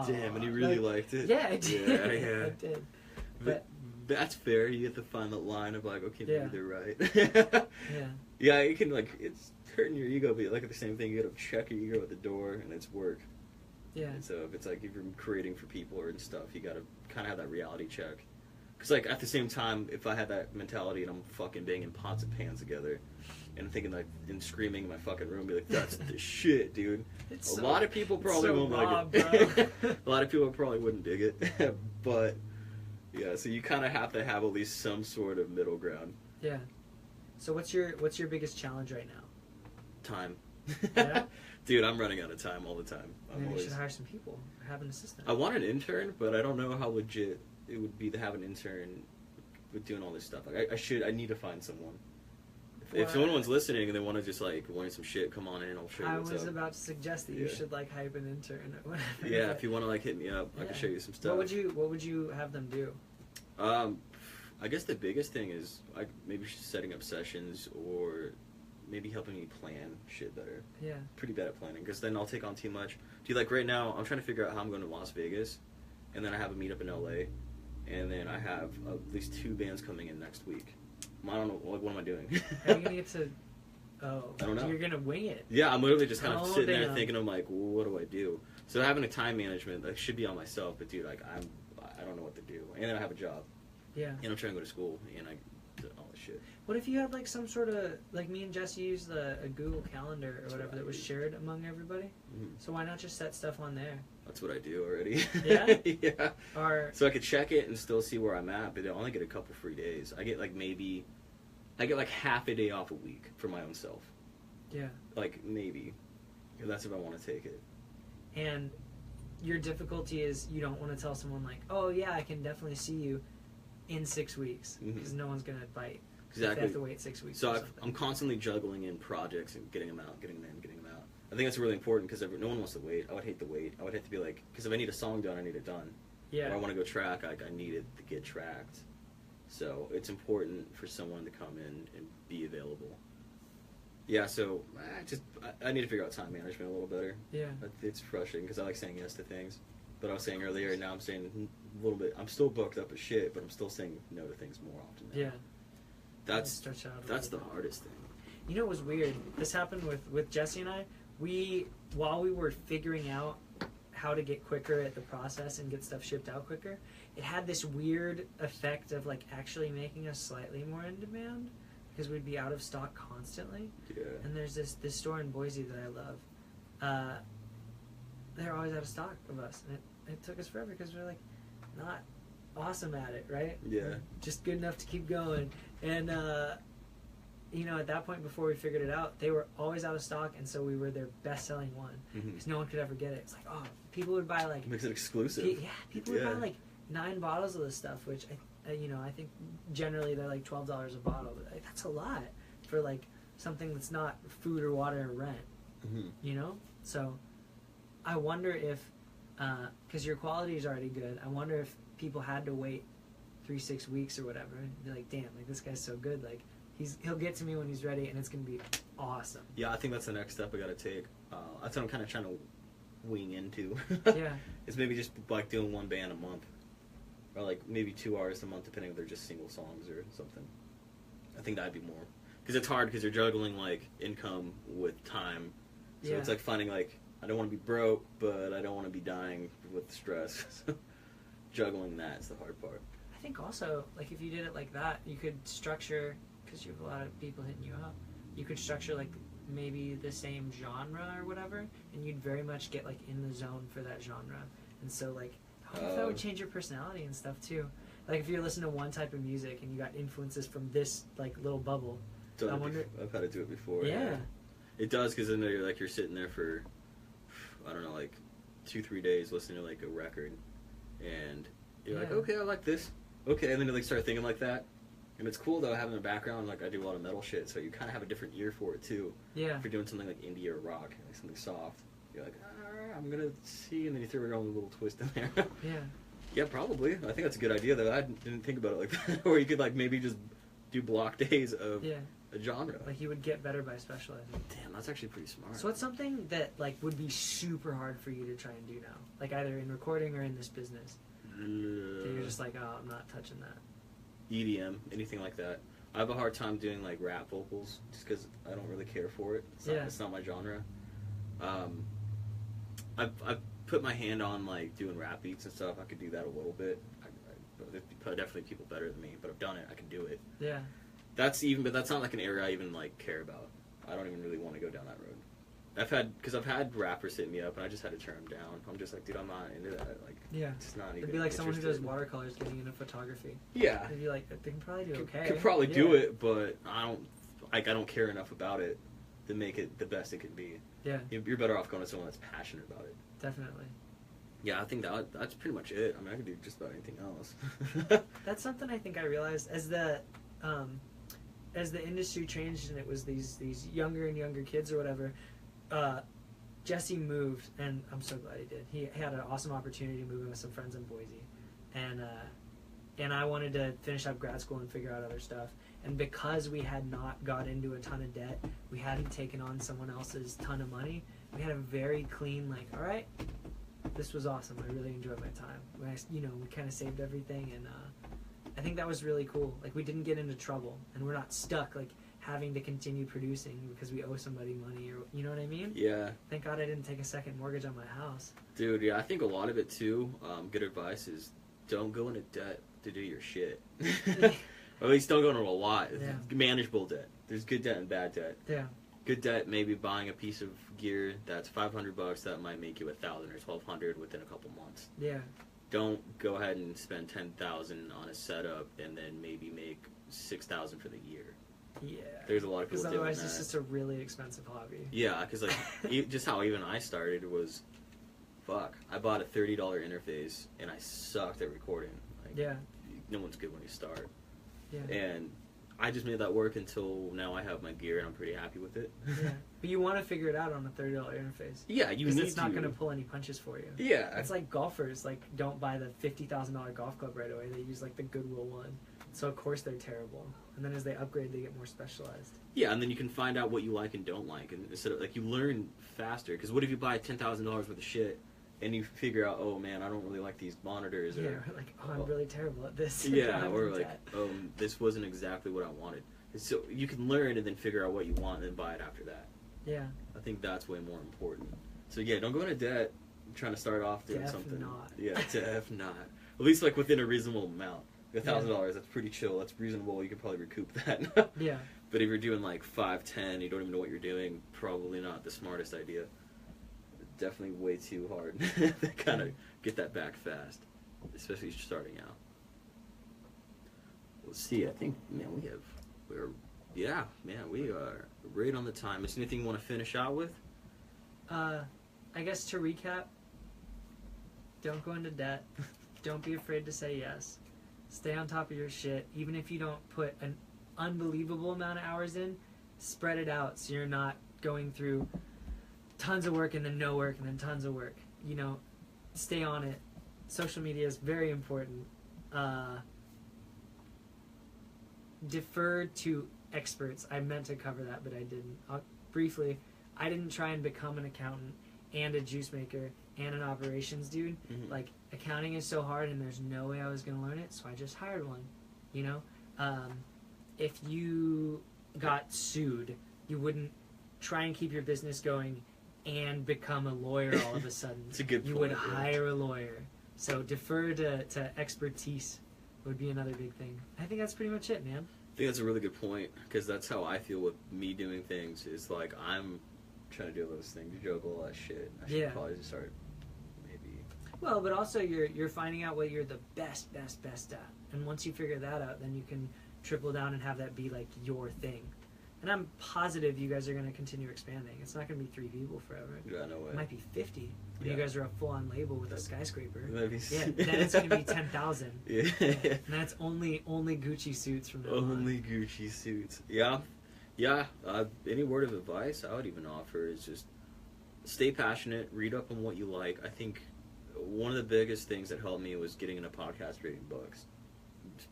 "Oh, Damn, and you really liked it? Yeah, I did. Yeah, yeah. I did. But that's fair. You have to find that line of like, okay, Yeah. maybe they're right. Yeah, Yeah, it can, like, it's hurting your ego, but like at the same thing, you gotta check your ego at the door, and it's work. yeah, And so if it's like, if you're creating for people or and stuff, you gotta kind of have that reality check. Because like at the same time, if I had that mentality and I'm fucking banging pots and pans together, and I'm thinking like, and screaming in my fucking room, be like, that's the shit, dude. It's A so- lot of people probably so won't raw, like it. bro. A lot of people probably wouldn't dig it, but yeah. So you kind of have to have at least some sort of middle ground. Yeah. So what's your biggest challenge right now? Time. Yeah? Dude, I'm running out of time all the time. Maybe you should hire some people. Or have an assistant. I want an intern, but I don't know how legit it would be to have an intern with doing all this stuff. Like, I need to find someone. If Well, someone's listening and they want to just like learn some shit, come on in. I'll show you I what's was up. about to suggest that you Yeah. should like hype an intern or whatever. Yeah, if you want to like hit me up, I Yeah. can show you some stuff. What would you have them do? I guess the biggest thing is maybe setting up sessions or maybe helping me plan shit better. Yeah. Pretty bad at planning because then I'll take on too much. Dude, like right now, I'm trying to figure out how I'm going to Las Vegas, and then I have a meetup in LA, and then I have at least 2 bands coming in next week. I don't know, like, what am I doing? How are you gonna get to? Oh, I don't know. You're gonna wing it. Yeah, I'm literally just kind of Oh, sitting there damn. thinking, I'm like, well, what do I do? So having a time management like should be on myself, but dude, like I don't know what to do, and then I have a job, Yeah. and I'm trying to go to school, and I do all this shit. What if you had like some sort of like me and Jesse used a Google Calendar or whatever that was shared among everybody? Mhm. So why not just set stuff on there? That's what I do already. Yeah? Yeah. Or So I could check it and still see where I'm at, but I only get a couple free days. I get like half a day off a week for my own self. yeah, Like maybe. That's if I want to take it. and your difficulty is you don't want to tell someone like, oh yeah, I can definitely see you in 6 weeks Mhm. because no one's gonna bite. Exactly. They have to wait 6 weeks. So or I'm something. constantly juggling in projects and getting them out, getting them in, getting them out. I think that's really important because no one wants to wait. I would hate to wait. I would hate to be like, because if I need a song done, I need it done. Yeah. Or I want to go track, like I need it to get tracked. So it's important for someone to come in and be available. Yeah, so I need to figure out time management a little better. Yeah. It's frustrating because I like saying yes to things. But I was saying earlier, now I'm saying a little bit. I'm still booked up as shit, but I'm still saying no to things more often now. Yeah. That's Stretch out a that's the little bit. hardest thing. You know what was weird? This happened with Jesse and I. While we were figuring out how to get quicker at the process and get stuff shipped out quicker, it had this weird effect of like actually making us slightly more in demand because we'd be out of stock constantly. Yeah. And there's this store in Boise that I love. They're always out of stock of us, and it took us forever because we're like not awesome at it, right? Yeah. We're just good enough to keep going, and you know, at that point before we figured it out, they were always out of stock, and so we were their best-selling one because no one could ever get it. It's like, oh, people would buy like Makes it exclusive. People would buy like 9 bottles of this stuff, which you know, I think generally they're like $12 a bottle. But like, that's a lot for like something that's not food or water or rent. You know, so I wonder if because your quality is already good, I wonder if people had to wait 3-6 weeks or whatever and be like, damn, like this guy's so good, like he'll get to me when he's ready and it's gonna be awesome. Yeah, I think that's the next step I gotta take. That's what I'm kind of trying to wing into. Yeah, it's maybe just like doing one band a month, or like maybe 2 artists a month, depending if they're just single songs or something. I think that'd be more, because it's hard because you're juggling like income with time. So it's like finding like, I don't want to be broke, but I don't want to be dying with stress. Juggling that is the hard part. I think also, like, if you did it like that, you could structure, because you have a lot of people hitting you up, you could structure, like, maybe the same genre or whatever, and you'd very much get, like, in the zone for that genre. And so, like, I wonder if that would change your personality and stuff, too. Like, if you're listening to one type of music and you got influences from this, like, little bubble. I wonder... I've had to do it before. Yeah. It does, because then you're sitting there for, I don't know, like 2-3 days listening to like a record, and you're like, okay, I like this. Okay, and then you like start thinking like that, and it's cool though having a background. Like I do a lot of metal shit, so you kind of have a different ear for it too. Yeah. If you're doing something like indie or rock, like something soft, you're like, all right, I'm gonna see, and then you throw your own little twist in there. Yeah. Yeah, probably. I think that's a good idea though. I didn't think about it like that. Or you could like maybe just do block days of. Yeah. A genre. Like you would get better by specializing. Damn, that's actually pretty smart. So what's something that like would be super hard for you to try and do now? Like either in recording or in this business? That you're just like, oh, I'm not touching that. EDM, anything like that. I have a hard time doing like rap vocals just because I don't really care for it. It's not my genre. I've put my hand on like doing rap beats and stuff. I could do that a little bit. There's definitely people better than me, but I've done it. I can do it. Yeah. But that's not like an area I even like care about. I don't even really want to go down that road. I've had rappers hit me up and I just had to turn them down. I'm just like, dude, I'm not into that. Like, yeah, it's not even. It'd be like someone who does interested. watercolors getting into photography. Yeah. They'd be like, they can probably do okay. Could probably do it, but I don't care enough about it to make it the best it could be. Yeah. You're better off going to someone that's passionate about it. Definitely. Yeah, I think that's pretty much it. I mean, I could do just about anything else. That's something I think I realized as the industry changed and it was these younger and younger kids or whatever. Jesse moved, and I'm so glad he did. He had an awesome opportunity to move in with some friends in Boise, and I wanted to finish up grad school and figure out other stuff. And because we had not got into a ton of debt, we hadn't taken on someone else's ton of money. We had a very clean, like, all right, this was awesome. I really enjoyed my time. We kind of saved everything, and I think that was really cool. Like, we didn't get into trouble, and we're not stuck, like, having to continue producing because we owe somebody money, or you know what I mean? Yeah. Thank God I didn't take a second mortgage on my house. Dude, yeah, I think a lot of it too, good advice is don't go into debt to do your shit. Or at least don't go into a lot. Yeah. Manageable debt. There's good debt and bad debt. Yeah. Good debt, maybe buying a piece of gear that's $500 that might make you $1,000 or $1,200 within a couple months. Yeah. Don't go ahead and spend $10,000 on a setup and then maybe make $6,000 for the year. Yeah. There's a lot of people doing that. Because otherwise it's just a really expensive hobby. Yeah, because like just how even I started was, fuck. I bought a $30 interface and I sucked at recording. Like, yeah. No one's good when you start. Yeah. And I just made that work until now I have my gear and I'm pretty happy with it. Yeah. But you want to figure it out on a $30 interface. Yeah, you need to. Because it's not going to pull any punches for you. Yeah. It's like golfers, like, don't buy the $50,000 golf club right away. They use, like, the Goodwill one. So, of course, they're terrible. And then as they upgrade, they get more specialized. Yeah, and then you can find out what you like and don't like. And instead of, like, you learn faster. Because what if you buy $10,000 worth of shit and you figure out, oh, man, I don't really like these monitors. Yeah, or like, oh, I'm really terrible at this. Yeah, or like, this wasn't exactly what I wanted. So you can learn and then figure out what you want and then buy it after that. Yeah. I think that's way more important. So yeah, don't go into debt trying to start off doing something. Not. Yeah, def not. At least like within a reasonable amount. $1,000, that's pretty chill. That's reasonable. You can probably recoup that. Yeah. But if you're doing like 5, 10, you don't even know what you're doing, probably not the smartest idea. Definitely way too hard to kind of get that back fast, especially if you're starting out. Let's see. I think, man, we're Yeah, man, we are right on the time. Is there anything you want to finish out with? I guess to recap, don't go into debt. Don't be afraid to say yes. Stay on top of your shit. Even if you don't put an unbelievable amount of hours in, spread it out so you're not going through tons of work and then no work and then tons of work. You know, stay on it. Social media is very important. Defer to experts. I meant to cover that, but I didn't. Briefly, I didn't try and become an accountant and a juice maker and an operations dude. Mm-hmm. Like, accounting is so hard and there's no way I was going to learn it, so I just hired one. You know? If you got sued, you wouldn't try and keep your business going and become a lawyer all of a sudden. It's a good point. You would hire a lawyer. So defer to expertise would be another big thing. I think that's pretty much it, man. I think that's a really good point, because that's how I feel with me doing things. Is like, I'm trying to do those things, juggle all that shit. I should probably just start, maybe. Well, but also you're finding out what you're the best at. And once you figure that out, then you can triple down and have that be like your thing. And I'm positive you guys are going to continue expanding. It's not going to be 3 people forever. Yeah, no way. It might be 50. Yeah. You guys are a full-on label with a skyscraper. Maybe. Yeah, then it's going to be 10,000. Yeah. And that's only Gucci suits from now on. Only Gucci suits. Yeah. Yeah. Any word of advice I would even offer is just stay passionate, read up on what you like. I think one of the biggest things that helped me was getting into podcast reading books.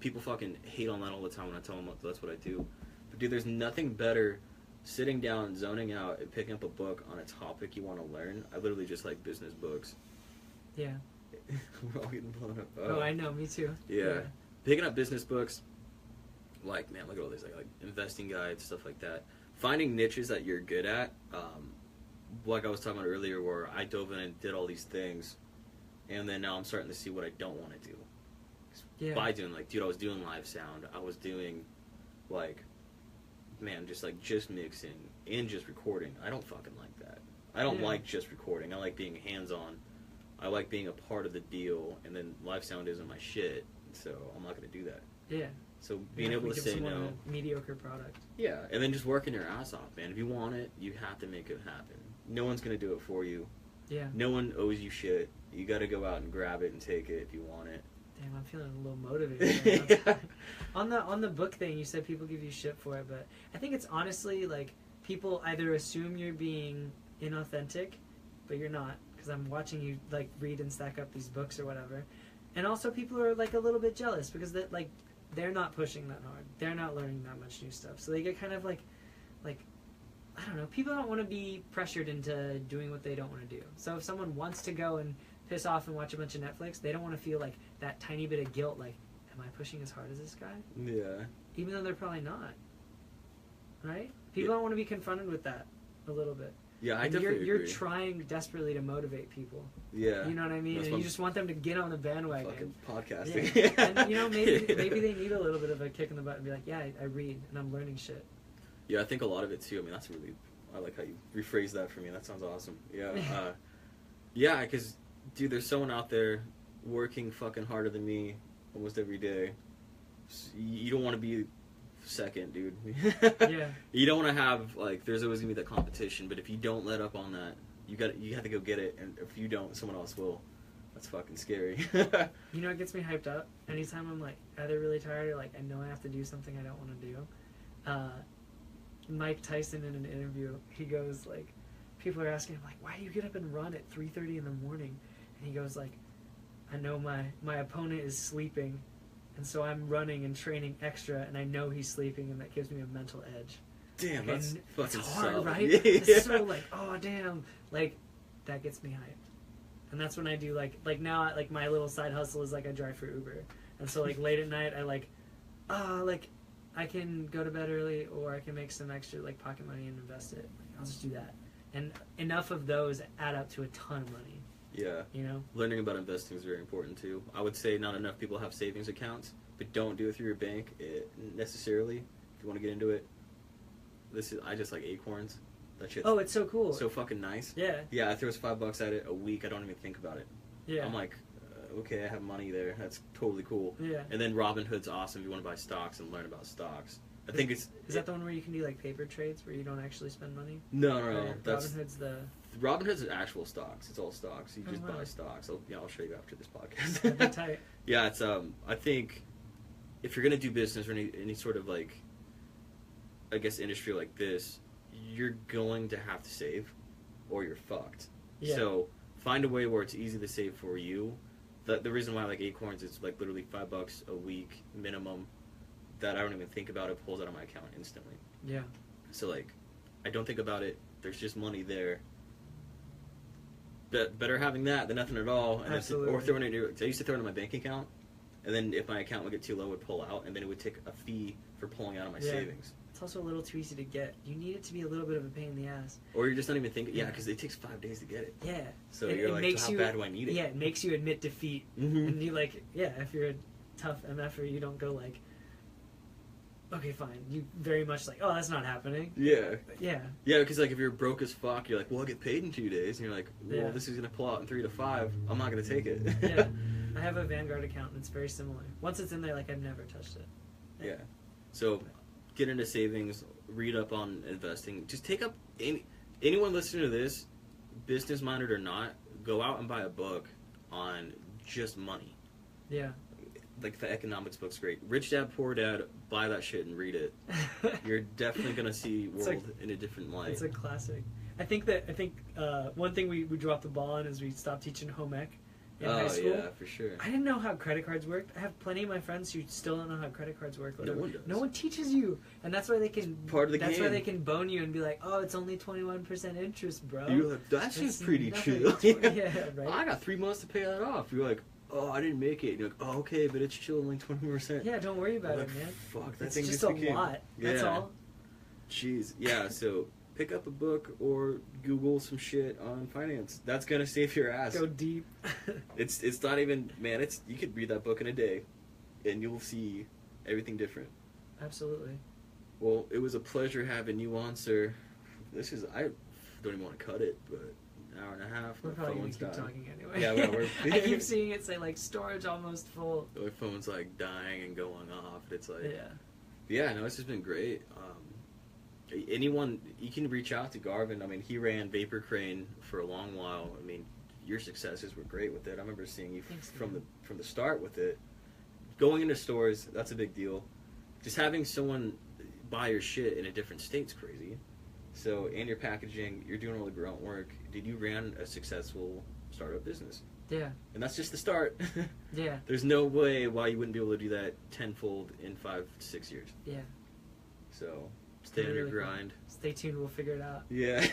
People fucking hate on that all the time when I tell them that's what I do. But dude, there's nothing better sitting down, zoning out, and picking up a book on a topic you want to learn. I literally just like business books. Yeah. We're all getting blown up. Oh, I know, me too. Yeah. Picking up business books, like, man, look at all these, like investing guides, stuff like that. Finding niches that you're good at, like I was talking about earlier, where I dove in and did all these things, and then now I'm starting to see what I don't want to do. Yeah. By doing, like, dude, I was doing live sound. I was doing, like, man, just mixing and just recording. I don't fucking like that. I don't like just recording. I like being hands-on. I like being a part of the deal, and then live sound isn't my shit, so I'm not going to do that. Yeah. So being able to say no. A mediocre product. Yeah, and then just working your ass off, man. If you want it, you have to make it happen. No one's going to do it for you. Yeah. No one owes you shit. You got to go out and grab it and take it if you want it. Damn, I'm feeling a little motivated. Yeah. On the book thing, you said people give you shit for it, but I think it's honestly like people either assume you're being inauthentic, but you're not, because I'm watching you like read and stack up these books or whatever, and also people are like a little bit jealous because that like they're not pushing that hard, they're not learning that much new stuff, so they get kind of like I don't know. People don't want to be pressured into doing what they don't want to do. So if someone wants to go and piss off and watch a bunch of Netflix, they don't want to feel like that tiny bit of guilt, like, am I pushing as hard as this guy? Yeah. Even though they're probably not. Right? People don't want to be confronted with that a little bit. Yeah, I and definitely you're agree. trying desperately to motivate people. Yeah. You know what I mean? And you just want them to get on the bandwagon. Fucking podcasting. Yeah. And, you know, maybe they need a little bit of a kick in the butt and be like, yeah, I read and I'm learning shit. Yeah, I think a lot of it too. I mean, that's really, I like how you rephrase that for me. That sounds awesome. Yeah. Yeah, because, dude, there's someone out there working fucking harder than me almost every day. You don't want to be second, dude. Yeah. You don't want to have, like, there's always going to be that competition, but if you don't let up on that, you have to go get it, and if you don't, someone else will. That's fucking scary. You know what gets me hyped up? Anytime I'm, like, either really tired or, like, I know I have to do something I don't want to do. Mike Tyson in an interview, he goes, like, people are asking him, like, why do you get up and run at 3:30 in the morning? And he goes, like, I know my opponent is sleeping, and so I'm running and training extra, and I know he's sleeping, and that gives me a mental edge. Damn, that's and fucking it's hard, solid. right? Yeah. It's so, like, oh, damn. Like, that gets me hyped. And that's when I do, like now, like, my little side hustle is, like, I drive for Uber. And so, like, late at night, I, like, I can go to bed early, or I can make some extra, like, pocket money and invest it. Like, I'll just do that. And enough of those add up to a ton of money. Yeah. You know? Learning about investing is very important, too. I would say not enough people have savings accounts, but don't do it through your bank necessarily. If you want to get into it, I just like Acorns. That shit's Oh, it's so cool. so fucking nice. Yeah. Yeah, I throw $5 at it a week. I don't even think about it. Yeah. I'm like, okay, I have money there. That's totally cool. Yeah. And then Robinhood's awesome if you want to buy stocks and learn about stocks. I think it's... Is that the one where you can do like paper trades where you don't actually spend money? No. Or That's Robinhood's the... Robinhood's actual stocks. It's all stocks. You just wow. buy stocks. I'll show you after this That'd be podcast. tight. Yeah, it's I think if you're gonna do business or any sort of like, I guess, industry like this, you're going to have to save, or you're fucked. Yeah. So find a way where it's easy to save for you. The reason why I like Acorns, it's like literally $5 a week minimum that I don't even think about. It pulls out of my account instantly. Yeah. So like, I don't think about it. There's just money there. Better having that than nothing at all. And Absolutely. Or throwing it in your... I used to throw it in my bank account, and then if my account would get too low, it would pull out, and then it would take a fee for pulling out of my Yeah. savings. It's also a little too easy to get. You need it to be a little bit of a pain in the ass. Or you're just not even thinking... Yeah, because it takes 5 days to get it. Yeah. So It you're like, makes how you- bad do I need it? Yeah, it makes you admit defeat. Mm-hmm. And you like, yeah, if you're a tough MFer, you don't go like, okay, fine. You very much like, oh, that's not happening. Yeah. Yeah. Yeah, because like if you're broke as fuck, you're like, well, I'll get paid in 2 days. And you're like, well, Yeah. this is going to pull out in 3 to 5. I'm not going to take it. Yeah. I have a Vanguard account, and it's very similar. Once it's in there, like, I've never touched it. Yeah. So get into savings, read up on investing. Just take up anyone listening to this, business minded or not, go out and buy a book on just money. Yeah. Like the economics book's great. Rich Dad Poor Dad, buy that shit and read it. You're definitely gonna see It's world in a different light. It's a classic. I think one thing we dropped the ball on is we stopped teaching home ec in high school. Yeah, for sure. I didn't know how credit cards worked. I have plenty of my friends who still don't know how credit cards work. No one does. No one teaches you, and that's why they can. Part of the that's why game. they can bone you and be like, "Oh, it's only 21% interest, bro." You're like, that seems It's pretty nothing. chill. Yeah, right. I got 3 months to pay that off. You're like, oh, I didn't make it. And you're like, oh, okay, but it's chill, like 20%. Yeah, don't worry about I'm it, like, man. Fuck, that It's thing just just a became... lot. That's Yeah. all. Jeez, yeah. So pick up a book or Google some shit on finance. That's gonna save your ass. Go deep. It's not even, man. It's you could read that book in a day, and you'll see everything different. Absolutely. Well, it was a pleasure having you on, sir. I don't even want to cut it, but an hour and a half. We're My probably gonna phone's keep dying. talking anyway. Yeah, well, we're- I keep seeing it say like storage almost full. My phone's like dying and going off. It's like, Yeah. no, this has been great. Anyone, you can reach out to Garvin. I mean, he ran Vapor Crane for a long while. I mean, your successes were great with it. I remember seeing you Thanks, from man. the start with it. Going into stores, that's a big deal. Just having someone buy your shit in a different state's crazy. So, and your packaging, you're doing all the grunt work. Did you ran a successful startup business? Yeah. And that's just the start. Yeah. There's no way why you wouldn't be able to do that tenfold in 5 to 6 years. Yeah. So, stay on your Really cool. grind. Stay tuned. We'll figure it out. Yeah.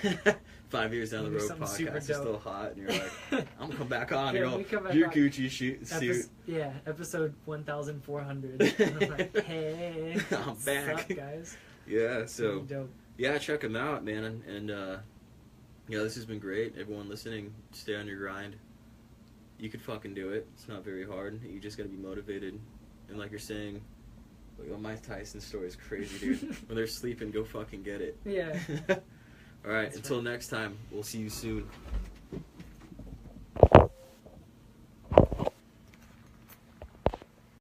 5 years down the Maybe road, something super podcast is still dope. hot, and you're like, I'm gonna come back on. Yeah, You're all, we come back your on. Gucci suit. Yeah, episode 1400. And I'm like, hey, I'm what's back. up, guys? Yeah, so Pretty dope. yeah, check them out, man. And yeah, this has been great. Everyone listening, stay on your grind. You could fucking do it. It's not very hard. You just gotta be motivated. And like you're saying, Mike Tyson's story is crazy, dude. When they're sleeping, go fucking get it. Yeah. All right, That's until right. next time, we'll see you soon.